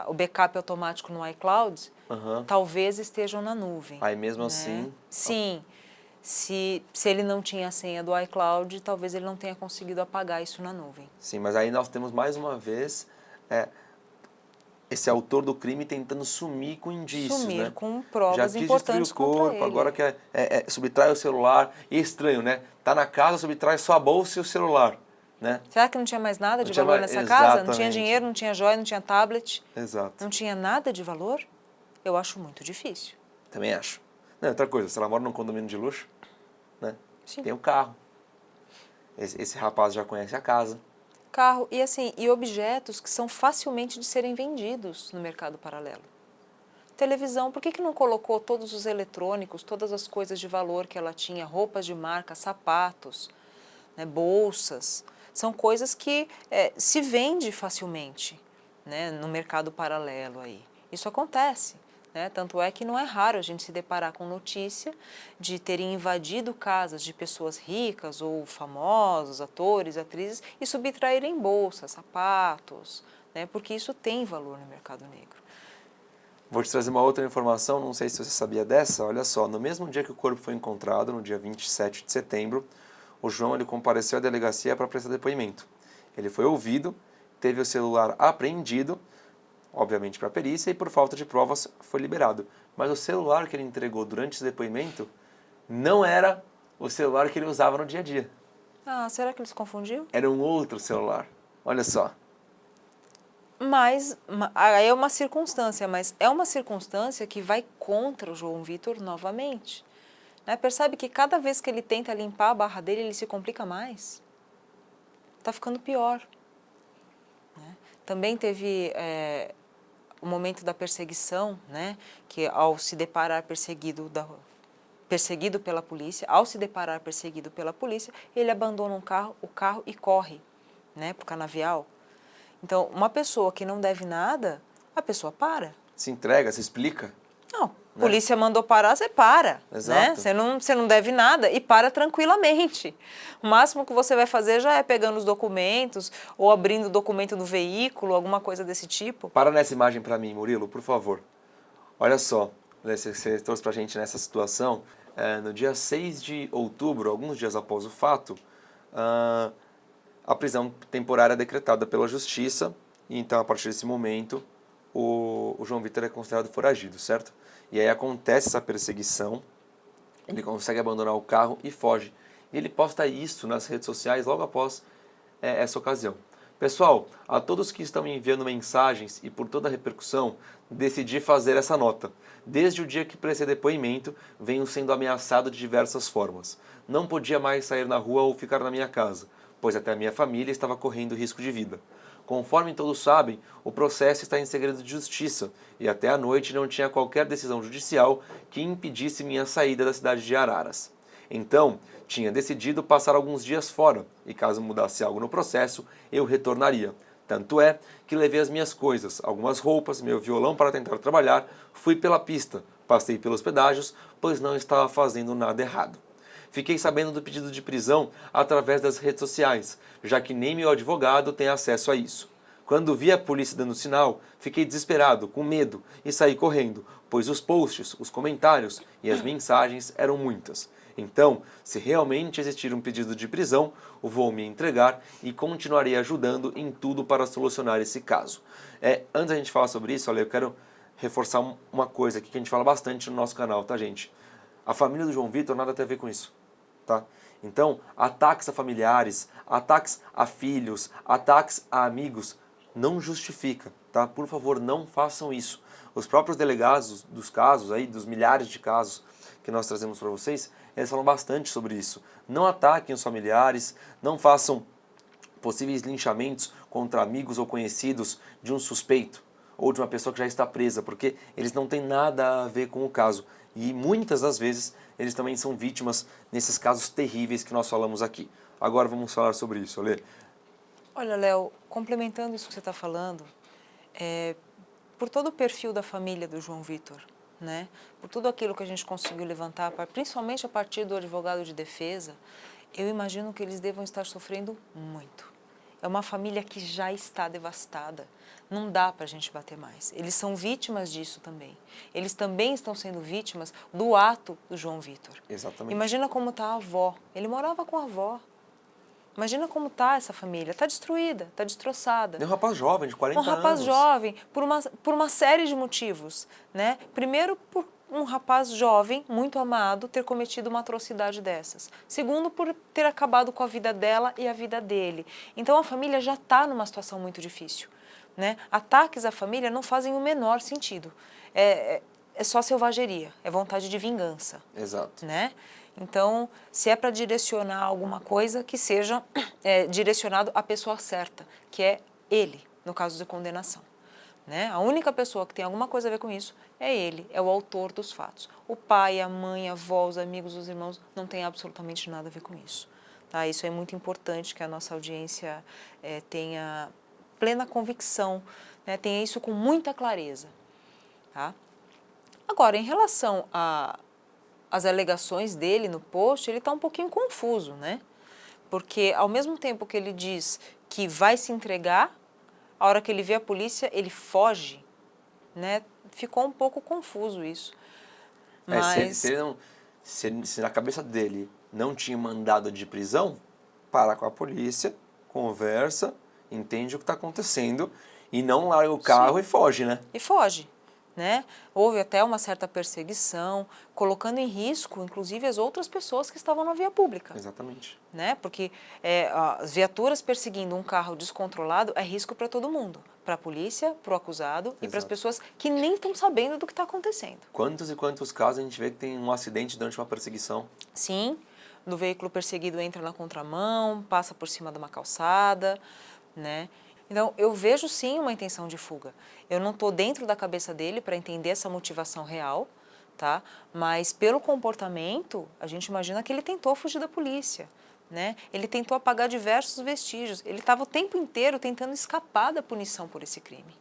S2: o backup automático no iCloud, talvez estejam na nuvem.
S1: Aí mesmo
S2: né?
S1: assim...
S2: Sim. Se ele não tinha a senha do iCloud, talvez ele não tenha conseguido apagar isso na nuvem.
S1: Sim, mas aí nós temos mais uma vez esse autor do crime tentando sumir com indícios,
S2: Sumir
S1: né?
S2: com provas
S1: Já
S2: importantes
S1: quis destruir o corpo,
S2: contra ele.
S1: agora quer subtrai o celular. E é estranho, né? Tá na casa, subtrai só a bolsa e o celular, né?
S2: Será que não tinha mais nada
S1: Não
S2: de
S1: tinha
S2: valor
S1: mais-
S2: nessa casa? Não tinha
S1: exatamente.
S2: dinheiro, não tinha joia, não tinha tablet?
S1: Exato.
S2: Não tinha nada de valor? Eu acho muito difícil.
S1: Também acho. Não, outra coisa, se ela mora num condomínio de luxo, né?
S2: Sim.
S1: Tem um carro. Esse rapaz já conhece a casa.
S2: Carro e objetos que são facilmente de serem vendidos no mercado paralelo. Televisão, por que não colocou todos os eletrônicos, todas as coisas de valor que ela tinha, roupas de marca, sapatos, né, bolsas? São coisas que se vende facilmente, né, no mercado paralelo aí. Isso acontece. Né? Tanto é que não é raro a gente se deparar com notícia de terem invadido casas de pessoas ricas ou famosos, atores, atrizes, e subtraírem bolsas, sapatos, né? Porque isso tem valor no mercado negro.
S1: Vou te trazer uma outra informação, não sei se você sabia dessa. Olha só, no mesmo dia que o corpo foi encontrado, no dia 27 de setembro, o João ele compareceu à delegacia para prestar depoimento. Ele foi ouvido, teve o celular apreendido, obviamente para a perícia, e por falta de provas foi liberado. Mas o celular que ele entregou durante esse depoimento não era o celular que ele usava no dia a dia.
S2: Ah, será que ele se confundiu?
S1: Era um outro celular. Olha só.
S2: Mas aí é uma circunstância, mas é uma circunstância que vai contra o João Vitor novamente. Né? Percebe que cada vez que ele tenta limpar a barra dele, ele se complica mais. Está ficando pior. Né? Também teve o momento da perseguição, né? Que ao se deparar perseguido pela polícia, ele abandona o carro e corre, né, para o canavial. Então, uma pessoa que não deve nada, a pessoa para.
S1: Se entrega, se explica.
S2: Não,
S1: né?
S2: Polícia mandou parar, você para,
S1: Exato.
S2: né? Você não deve nada e para tranquilamente. O máximo que você vai fazer já é pegando os documentos ou abrindo o documento do veículo, alguma coisa desse tipo.
S1: Para nessa imagem para mim, Murilo, por favor. Olha só, você trouxe para a gente nessa situação. No dia 6 de outubro, alguns dias após o fato, a prisão temporária é decretada pela Justiça. E então, a partir desse momento, o João Vitor é considerado foragido, certo? E aí acontece essa perseguição, ele consegue abandonar o carro e foge. E ele posta isso nas redes sociais logo após essa ocasião. Pessoal, a todos que estão me enviando mensagens e por toda a repercussão, decidi fazer essa nota. Desde o dia que prestei depoimento, venho sendo ameaçado de diversas formas. Não podia mais sair na rua ou ficar na minha casa, pois até a minha família estava correndo risco de vida. Conforme todos sabem, o processo está em segredo de justiça e até à noite não tinha qualquer decisão judicial que impedisse minha saída da cidade de Araras. Então, tinha decidido passar alguns dias fora e caso mudasse algo no processo, eu retornaria. Tanto é que levei as minhas coisas, algumas roupas, meu violão para tentar trabalhar, fui pela pista, passei pelos pedágios, pois não estava fazendo nada errado. Fiquei sabendo do pedido de prisão através das redes sociais, já que nem meu advogado tem acesso a isso. Quando vi a polícia dando sinal, fiquei desesperado, com medo e saí correndo, pois os posts, os comentários e as mensagens eram muitas. Então, se realmente existir um pedido de prisão, vou me entregar e continuarei ajudando em tudo para solucionar esse caso. Antes da gente falar sobre isso, olha, eu quero reforçar uma coisa aqui que a gente fala bastante no nosso canal, tá, gente? A família do João Vitor nada tem a ver com isso. Tá? Então, ataques a familiares, ataques a filhos, ataques a amigos, não justifica, tá? Por favor, não façam isso. Os próprios delegados dos casos, aí, dos milhares de casos que nós trazemos para vocês, eles falam bastante sobre isso. Não ataquem os familiares, não façam possíveis linchamentos contra amigos ou conhecidos de um suspeito ou de uma pessoa que já está presa, porque eles não têm nada a ver com o caso. E muitas das vezes eles também são vítimas nesses casos terríveis que nós falamos aqui. Agora vamos falar sobre isso, Alê.
S2: Olha, Léo, complementando isso que você está falando, por todo o perfil da família do João Vitor, né? Por tudo aquilo que a gente conseguiu levantar, principalmente a partir do advogado de defesa, eu imagino que eles devam estar sofrendo muito. É uma família que já está devastada. Não dá para a gente bater mais. Eles são vítimas disso também. Eles também estão sendo vítimas do ato do João Vitor.
S1: Exatamente.
S2: Imagina como está a avó. Ele morava com a avó. Imagina como está essa família. Está destruída, está destroçada.
S1: É um rapaz jovem, de 40 anos.
S2: Um rapaz jovem, por uma série de motivos, né? Primeiro, por um rapaz jovem, muito amado, ter cometido uma atrocidade dessas. Segundo, por ter acabado com a vida dela e a vida dele. Então, a família já está numa situação muito difícil, né? Ataques à família não fazem o menor sentido. É só selvageria, é vontade de vingança.
S1: Exato.
S2: Né? Então, se é para direcionar alguma coisa, que seja direcionado à pessoa certa, que é ele, no caso de condenação. Né? A única pessoa que tem alguma coisa a ver com isso é ele, é o autor dos fatos. O pai, a mãe, a avó, os amigos, os irmãos não tem absolutamente nada a ver com isso. Tá? Isso é muito importante que a nossa audiência tenha plena convicção, né? Tenha isso com muita clareza. Tá? Agora, em relação às alegações dele no post, ele está um pouquinho confuso, né? Porque ao mesmo tempo que ele diz que vai se entregar, a hora que ele vê a polícia, ele foge, né? Ficou um pouco confuso isso. Mas
S1: se na cabeça dele não tinha mandado de prisão, para com a polícia, conversa, entende o que está acontecendo e não larga o carro. Sim. E foge, né?
S2: E foge. Né? Houve até uma certa perseguição, colocando em risco, inclusive, as outras pessoas que estavam na via pública.
S1: Exatamente.
S2: Né? Porque as viaturas perseguindo um carro descontrolado é risco para todo mundo. Para a polícia, para o acusado. Exato. E para as pessoas que nem estão sabendo do que está acontecendo.
S1: Quantos e quantos casos a gente vê que tem um acidente durante uma perseguição?
S2: Sim, do veículo perseguido entra na contramão, passa por cima de uma calçada, né? Então, eu vejo sim uma intenção de fuga. Eu não estou dentro da cabeça dele para entender essa motivação real, tá? Mas pelo comportamento, a gente imagina que ele tentou fugir da polícia, né? Ele tentou apagar diversos vestígios. Ele estava o tempo inteiro tentando escapar da punição por esse crime.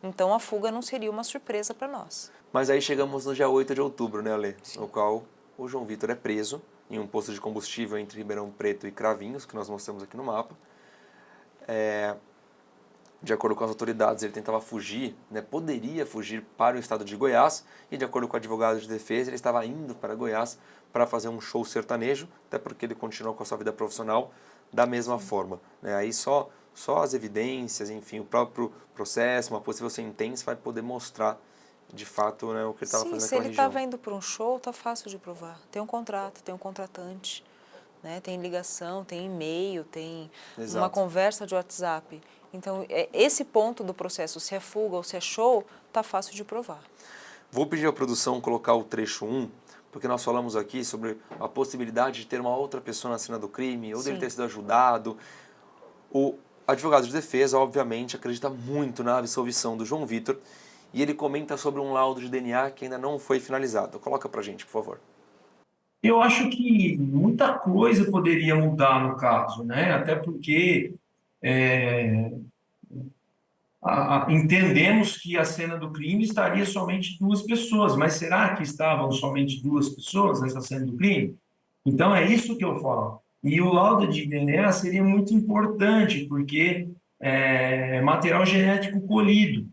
S2: Então a fuga não seria uma surpresa para nós.
S1: Mas aí chegamos no dia 8 de outubro, né, Ale? No qual o João Vitor é preso em um posto de combustível entre Ribeirão Preto e Cravinhos, que nós mostramos aqui no mapa. De acordo com as autoridades, ele tentava fugir, né, poderia fugir para o estado de Goiás, e de acordo com o advogado de defesa, ele estava indo para Goiás para fazer um show sertanejo, até porque ele continuou com a sua vida profissional da mesma forma. Né? Aí só as evidências, enfim, o próprio processo, uma possível sentença vai poder mostrar de fato, né, o que ele estava fazendo
S2: Se
S1: naquela
S2: ele
S1: região.
S2: estava indo para um show, tá fácil de provar. Tem um contrato, tem um contratante, né? Tem ligação, tem e-mail, tem uma
S1: Exato.
S2: conversa de WhatsApp. Então, esse ponto do processo, se é fuga ou se é show, tá fácil de provar.
S1: Vou pedir à produção colocar o trecho 1, porque nós falamos aqui sobre a possibilidade de ter uma outra pessoa na cena do crime, ou dele
S2: Sim.
S1: ter sido ajudado. O advogado de defesa, obviamente, acredita muito na absolvição do João Vitor, e ele comenta sobre um laudo de DNA que ainda não foi finalizado. Coloca pra gente, por favor.
S3: Eu acho que muita coisa poderia mudar no caso, né? Até porque é, entendemos que a cena do crime estaria somente duas pessoas, mas será que estavam somente duas pessoas nessa cena do crime? Então é isso que eu falo. E o laudo de DNA seria muito importante, porque é material genético colhido,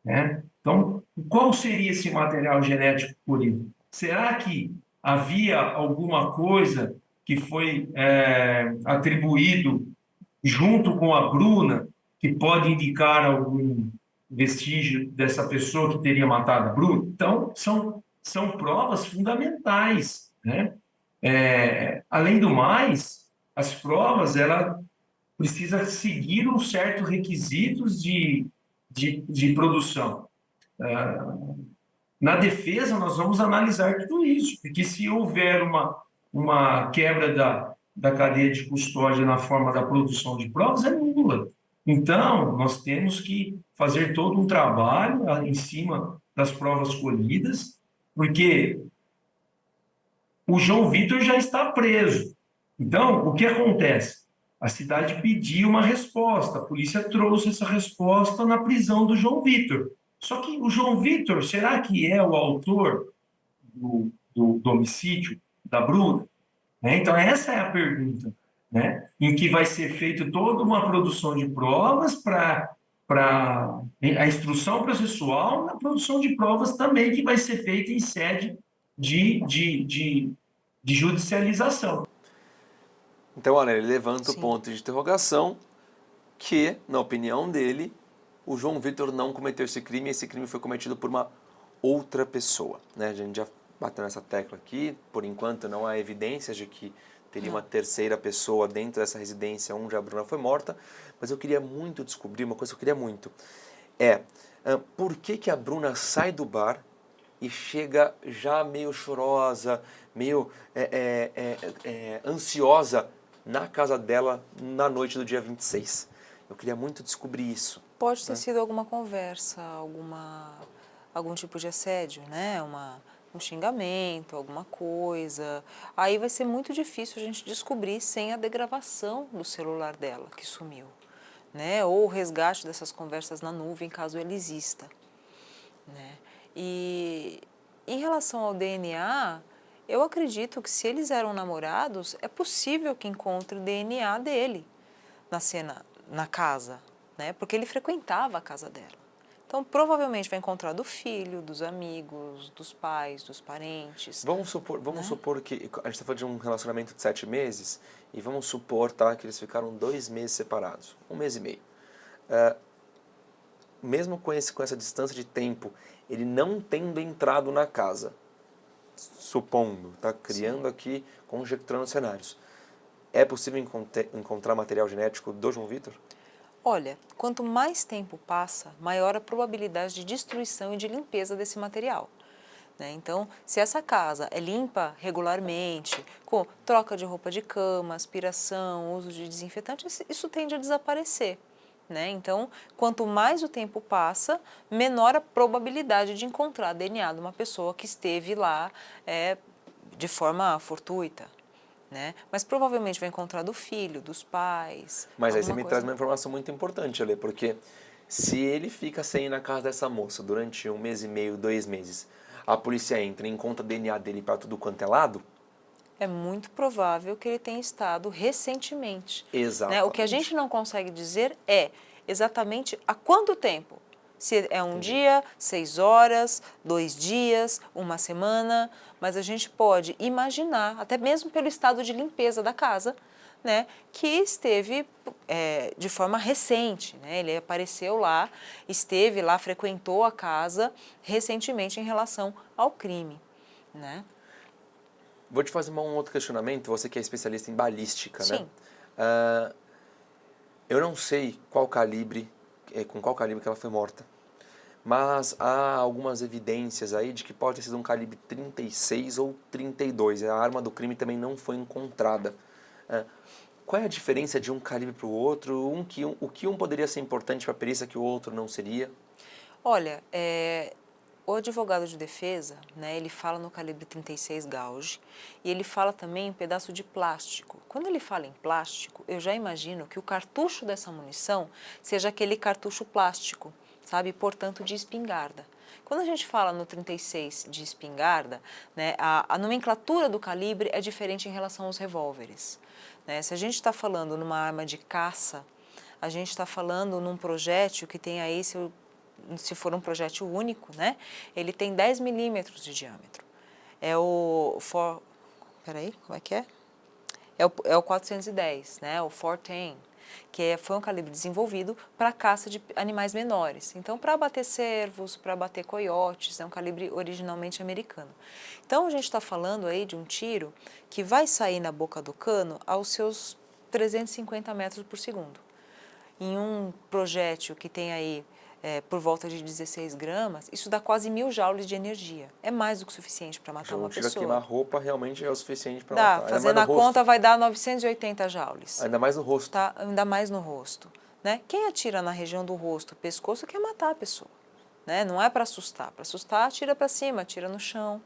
S3: né? Então, qual seria esse material genético colhido? Será que havia alguma coisa que foi atribuído junto com a Bruna, que pode indicar algum vestígio dessa pessoa que teria matado a Bruna? Então, são provas fundamentais, né? Além do mais, as provas, ela precisa seguir um certo requisitos de produção. Na defesa, nós vamos analisar tudo isso, porque se houver uma quebra da cadeia de custódia na forma da produção de provas, é nula. Então, nós temos que fazer todo um trabalho em cima das provas colhidas, porque o João Vitor já está preso. Então, o que acontece? A cidade pediu uma resposta, a polícia trouxe essa resposta na prisão do João Vitor. Só que o João Vitor, será que é o autor do homicídio da Bruna? Então, essa é a pergunta, né? Em que vai ser feita toda uma produção de provas para a instrução processual, na produção de provas também que vai ser feita em sede de judicialização.
S1: Então, olha, ele levanta o
S2: Sim.
S1: ponto de interrogação que, na opinião dele, o João Vitor não cometeu esse crime, e esse crime foi cometido por uma outra pessoa. Né? A gente já bateu nessa tecla aqui, por enquanto não há evidências de que teria uma terceira pessoa dentro dessa residência onde a Bruna foi morta, mas eu queria muito descobrir, uma coisa que eu queria muito, por que a Bruna sai do bar e chega já meio chorosa, meio ansiosa na casa dela na noite do dia 26. Eu queria muito descobrir isso.
S2: Pode ter sido alguma conversa, algum tipo de assédio, né? Um xingamento, alguma coisa. Aí vai ser muito difícil a gente descobrir sem a degravação do celular dela, que sumiu, né? Ou o resgate dessas conversas na nuvem, caso ele exista, né? E em relação ao DNA, eu acredito que se eles eram namorados, é possível que encontre DNA dele na casa, né? Porque ele frequentava a casa dela. Então, provavelmente vai encontrar do filho, dos amigos, dos pais, dos parentes.
S1: Vamos supor que a gente está falando de um relacionamento de 7 meses e vamos supor, tá, que eles ficaram 2 meses separados, 1 mês e meio. Mesmo com essa distância de tempo, ele não tendo entrado na casa, supondo, tá, criando aqui, conjecturando cenários, é possível encontrar material genético do João Vitor?
S2: Olha, quanto mais tempo passa, maior a probabilidade de destruição e de limpeza desse material, né? Então, se essa casa é limpa regularmente, com troca de roupa de cama, aspiração, uso de desinfetante, isso tende a desaparecer, né? Então, quanto mais o tempo passa, menor a probabilidade de encontrar DNA de uma pessoa que esteve lá de forma fortuita, né? Mas provavelmente vai encontrar do filho, dos pais.
S1: Mas aí você
S2: alguma
S1: me
S2: coisa.
S1: traz uma informação muito importante, Ale, porque Se ele fica sem ir na casa dessa moça durante 1 mês e meio, 2 meses, a polícia entra e encontra DNA dele para tudo quanto é lado?
S2: É muito provável que ele tenha estado recentemente.
S1: Exatamente.
S2: Né? O que a gente não consegue dizer é exatamente há quanto tempo. Se é um dia, 6 horas, 2 dias, 1 semana, mas a gente pode imaginar, até mesmo pelo estado de limpeza da casa, né, que esteve de forma recente, né, ele apareceu lá, esteve lá, frequentou a casa recentemente em relação ao crime, né?
S1: Vou te fazer um outro questionamento, você que é especialista em balística, né?
S2: Sim.
S1: Eu não sei com qual calibre que ela foi morta, mas há algumas evidências aí de que pode ter sido um calibre 36 ou 32. A arma do crime também não foi encontrada. Qual é a diferença de um calibre para o outro? O que um poderia ser importante para a perícia que o outro não seria?
S2: Olha, o advogado de defesa, né, ele fala no calibre 36 gauge e ele fala também em pedaço de plástico. Quando ele fala em plástico, eu já imagino que o cartucho dessa munição seja aquele cartucho plástico, sabe? Portanto, de espingarda. Quando a gente fala no 36 de espingarda, né, a nomenclatura do calibre é diferente em relação aos revólveres. Né? Se a gente está falando numa arma de caça, a gente está falando num projétil que tem aí, se for um projétil único, né, ele tem 10 milímetros de diâmetro. Peraí, como é que é? É o 410, né, o 410, que foi um calibre desenvolvido para caça de animais menores. Então, para abater cervos, para abater coiotes, é um calibre originalmente americano. Então, a gente está falando aí de um tiro que vai sair na boca do cano aos seus 350 metros por segundo. Em um projétil que tem aí por volta de 16 gramas, isso dá quase 1000 joules de energia. É mais do que suficiente para matar uma pessoa.
S1: Queimar roupa realmente é o suficiente para
S2: Dá,
S1: matar.
S2: fazendo a conta vai dar 980 joules.
S1: Ainda mais no rosto.
S2: Tá? Ainda mais no rosto. Né? Quem atira na região do rosto, pescoço, quer matar a pessoa. Né? Não é para assustar. Para assustar, atira para cima, atira no chão.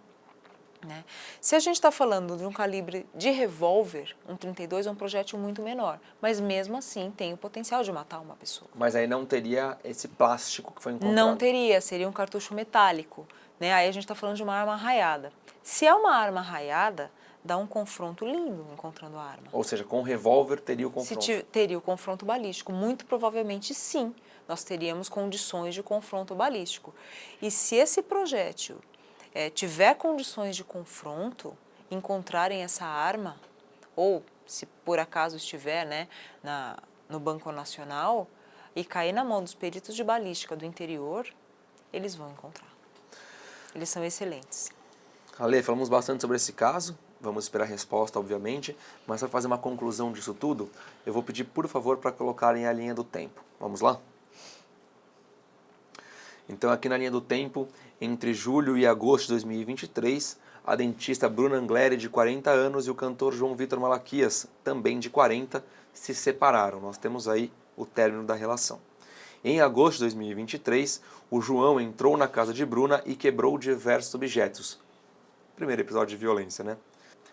S2: Né? Se a gente está falando de um calibre de revólver, um 32 é um projétil muito menor, mas mesmo assim tem o potencial de matar uma pessoa.
S1: Mas aí não teria esse plástico que foi encontrado?
S2: Não teria, seria um cartucho metálico. Né? Aí a gente está falando de uma arma arraiada. Se é uma arma arraiada, dá um confronto lindo encontrando a arma.
S1: Ou seja, com o revólver teria o confronto?
S2: Teria o confronto balístico, muito provavelmente sim. Nós teríamos condições de confronto balístico. E se esse projétil tiver condições de confronto, encontrarem essa arma, ou se por acaso estiver, né, no Banco Nacional, e cair na mão dos peritos de balística do interior, eles vão encontrar. Eles são excelentes.
S1: Ale, falamos bastante sobre esse caso, vamos esperar a resposta, obviamente, mas para fazer uma conclusão disso tudo, eu vou pedir, por favor, para colocarem a linha do tempo. Vamos lá? Então, aqui na linha do tempo, entre julho e agosto de 2023, a dentista Bruna Angleri, de 40 anos, e o cantor João Vitor Malaquias, também de 40, se separaram. Nós temos aí o término da relação. Em agosto de 2023, o João entrou na casa de Bruna e quebrou diversos objetos. Primeiro episódio de violência, né?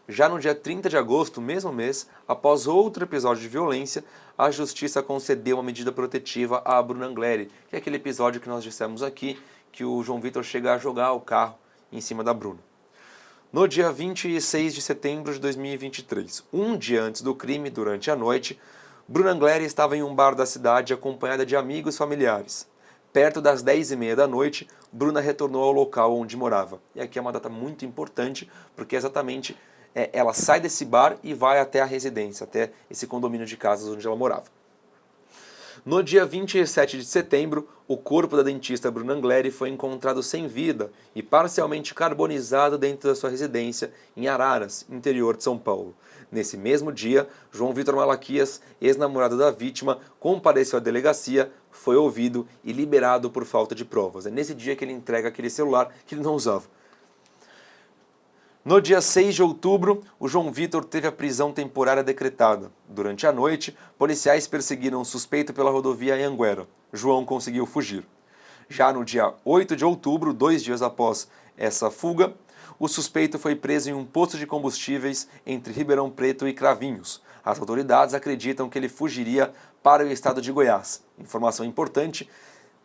S1: Já no dia 30 de agosto, mesmo mês, após outro episódio de violência, a Justiça concedeu uma medida protetiva a Bruna Angleri, que é aquele episódio que nós dissemos aqui, que o João Vitor chega a jogar o carro em cima da Bruna. No dia 26 de setembro de 2023, um dia antes do crime, durante a noite, Bruna Angleri estava em um bar da cidade acompanhada de amigos e familiares. Perto das 10h30 da noite, Bruna retornou ao local onde morava. E aqui é uma data muito importante, porque exatamente ela sai desse bar e vai até a residência, até esse condomínio de casas onde ela morava. No dia 27 de setembro, o corpo da dentista Bruna Angleri foi encontrado sem vida e parcialmente carbonizado dentro da sua residência em Araras, interior de São Paulo. Nesse mesmo dia, João Vitor Malaquias, ex-namorado da vítima, compareceu à delegacia, foi ouvido e liberado por falta de provas. É nesse dia que ele entrega aquele celular que ele não usava. No dia 6 de outubro, o João Vitor teve a prisão temporária decretada. Durante a noite, policiais perseguiram um suspeito pela rodovia Anhanguera. João conseguiu fugir. Já no dia 8 de outubro, 2 dias após essa fuga, o suspeito foi preso em um posto de combustíveis entre Ribeirão Preto e Cravinhos. As autoridades acreditam que ele fugiria para o estado de Goiás. Informação importante,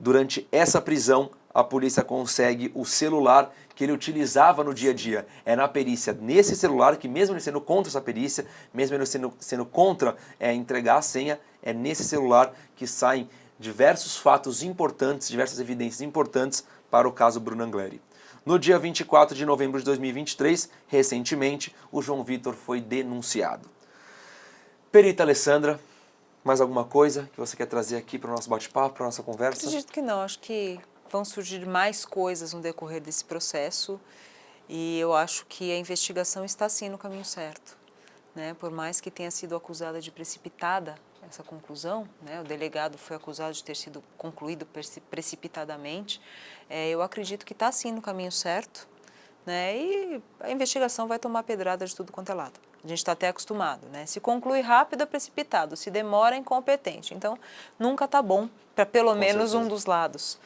S1: durante essa prisão, a polícia consegue o celular que ele utilizava no dia a dia. É na perícia nesse celular que, mesmo ele sendo contra essa perícia, mesmo ele sendo contra entregar a senha, é nesse celular que saem diversos fatos importantes, diversas evidências importantes para o caso Bruno Angleri. No dia 24 de novembro de 2023, recentemente, o João Vitor foi denunciado. Perita Alessandra, mais alguma coisa que você quer trazer aqui para o nosso bate-papo, para a nossa conversa?
S2: Acredito que não, acho que vão surgir mais coisas no decorrer desse processo e eu acho que a investigação está sim no caminho certo, né? Por mais que tenha sido acusada de precipitada essa conclusão, né? O delegado foi acusado de ter sido concluído precipitadamente, eu acredito que está sim no caminho certo, né? E a investigação vai tomar pedrada de tudo quanto é lado. A gente está até acostumado, né? Se conclui rápido é precipitado, se demora é incompetente. Então, nunca está bom para pelo menos um dos lados,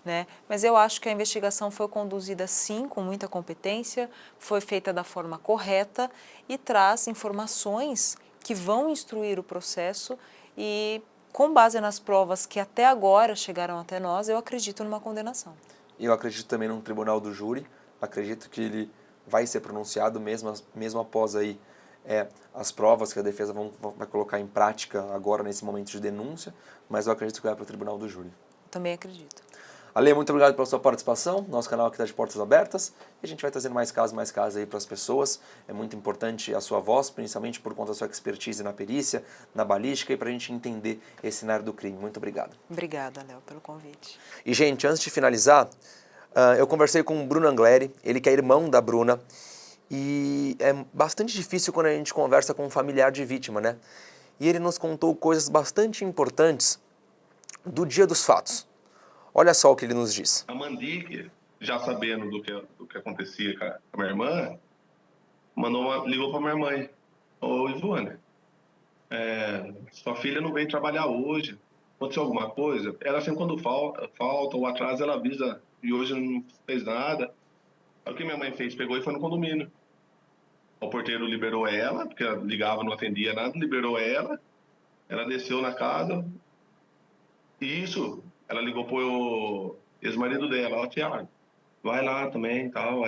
S2: né? Mas eu acho que a investigação foi conduzida sim com muita competência, foi feita da forma correta e traz informações que vão instruir o processo e, com base nas provas que até agora chegaram até nós, eu acredito numa condenação.
S1: Eu acredito também num tribunal do júri, acredito que ele vai ser pronunciado mesmo após aí as provas que a defesa vai colocar em prática agora nesse momento de denúncia, mas eu acredito que vai para o tribunal do júri.
S2: Também acredito.
S1: Ale, muito obrigado pela sua participação, nosso canal aqui está de portas abertas e a gente vai trazendo mais casos aí para as pessoas. É muito importante a sua voz, principalmente por conta da sua expertise na perícia, na balística e para a gente entender esse cenário do crime. Muito obrigado.
S2: Obrigada, Léo, pelo convite.
S1: E, gente, antes de finalizar, eu conversei com o Bruno Angleri, ele que é irmão da Bruna, e é bastante difícil quando a gente conversa com um familiar de vítima, né? E ele nos contou coisas bastante importantes do dia dos fatos. Olha só o que ele nos diz.
S5: A Mandique, já sabendo do que acontecia com a minha irmã, ligou para minha mãe. Ô, Ivone, sua filha não veio trabalhar hoje. Aconteceu alguma coisa? Ela sempre quando falta ou atrasa, ela avisa. E hoje não fez nada. Aí o que minha mãe fez? Pegou e foi no condomínio. O porteiro liberou ela, porque ela ligava, não atendia nada, liberou ela. Ela desceu na casa. E isso... Ela ligou pro ex-marido dela, ó, Thiago, vai lá também e tal,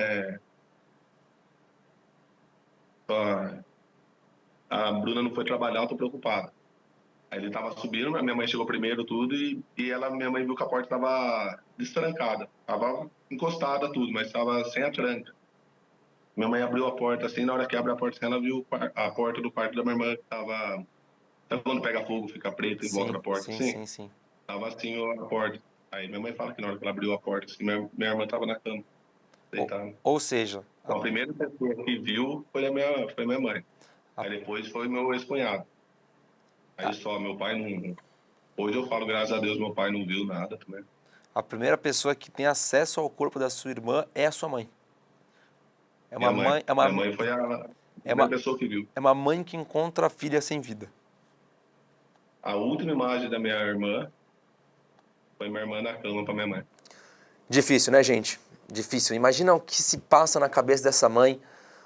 S5: a Bruna não foi trabalhar, eu tô preocupada. Aí ele tava subindo, minha mãe chegou primeiro tudo e minha mãe viu que a porta tava destrancada, tava encostada tudo, mas tava sem a tranca. Minha mãe abriu a porta assim, na hora que abre a porta assim, ela viu a porta do quarto da minha irmã que tava... Sabe quando pega fogo, fica preto em volta da porta?
S1: Sim.
S5: Tava assim a porta. Aí minha mãe fala que na hora que ela abriu a porta, assim, minha irmã tava na cama, deitada.
S1: Ou seja...
S5: Então, a primeira pessoa que viu foi minha mãe. Aí depois foi meu ex-cunhado. Aí só, meu pai não... Hoje eu falo, graças a Deus, meu pai não viu nada também.
S1: A primeira pessoa que tem acesso ao corpo da sua irmã é a sua mãe.
S5: Minha mãe foi a primeira pessoa que viu.
S1: É uma mãe que encontra a filha sem vida.
S5: A última imagem da minha irmã foi minha irmã na cama pra minha mãe.
S1: Difícil, né, gente? Difícil. Imagina o que se passa na cabeça dessa mãe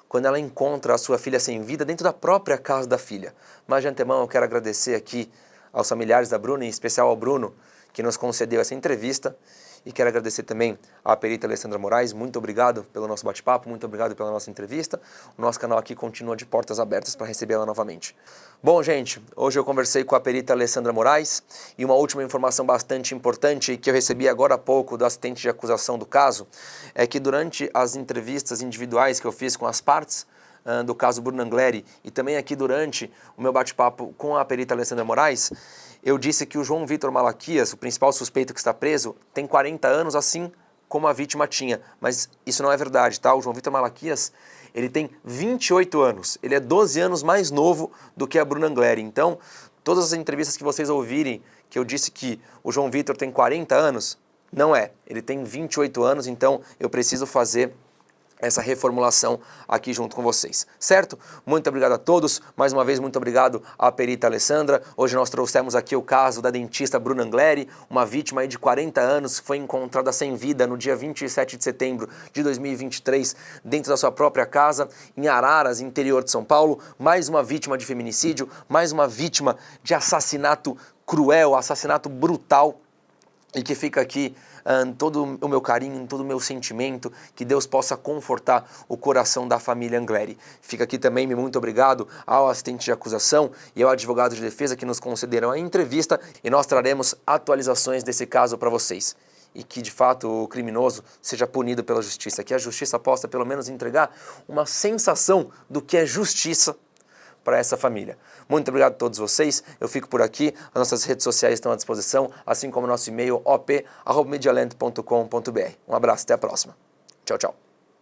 S1: quando ela encontra a sua filha sem vida dentro da própria casa da filha. Mas de antemão eu quero agradecer aqui aos familiares da Bruna, em especial ao Bruno, que nos concedeu essa entrevista. E quero agradecer também à perita Alessandra Moraes. Muito obrigado pelo nosso bate-papo, muito obrigado pela nossa entrevista. O nosso canal aqui continua de portas abertas para recebê-la novamente. Bom, gente, hoje eu conversei com a perita Alessandra Moraes e uma última informação bastante importante que eu recebi agora há pouco do assistente de acusação do caso é que durante as entrevistas individuais que eu fiz com as partes do caso Bruno Angleri e também aqui durante o meu bate-papo com a perita Alessandra Moraes, eu disse que o João Vitor Malaquias, o principal suspeito que está preso, tem 40 anos, assim como a vítima tinha. Mas isso não é verdade, tá? O João Vitor Malaquias, ele tem 28 anos. Ele é 12 anos mais novo do que a Bruno Angleri. Então, todas as entrevistas que vocês ouvirem, que eu disse que o João Vitor tem 40 anos, não é. Ele tem 28 anos, então eu preciso fazer essa reformulação aqui junto com vocês, certo? Muito obrigado a todos, mais uma vez muito obrigado à perita Alessandra. Hoje nós trouxemos aqui o caso da dentista Bruno Angleri, uma vítima aí de 40 anos que foi encontrada sem vida no dia 27 de setembro de 2023, dentro da sua própria casa, em Araras, interior de São Paulo. Mais uma vítima de feminicídio, mais uma vítima de assassinato cruel, assassinato brutal. E que fica aqui todo o meu carinho, todo o meu sentimento, que Deus possa confortar o coração da família Angleri. Fica aqui também meu muito obrigado ao assistente de acusação e ao advogado de defesa que nos concederam a entrevista, e nós traremos atualizações desse caso para vocês. E que de fato o criminoso seja punido pela justiça, que a justiça possa pelo menos entregar uma sensação do que é justiça para essa família. Muito obrigado a todos vocês, eu fico por aqui, as nossas redes sociais estão à disposição, assim como o nosso e-mail op@medialente.com.br. Um abraço, até a próxima. Tchau, tchau.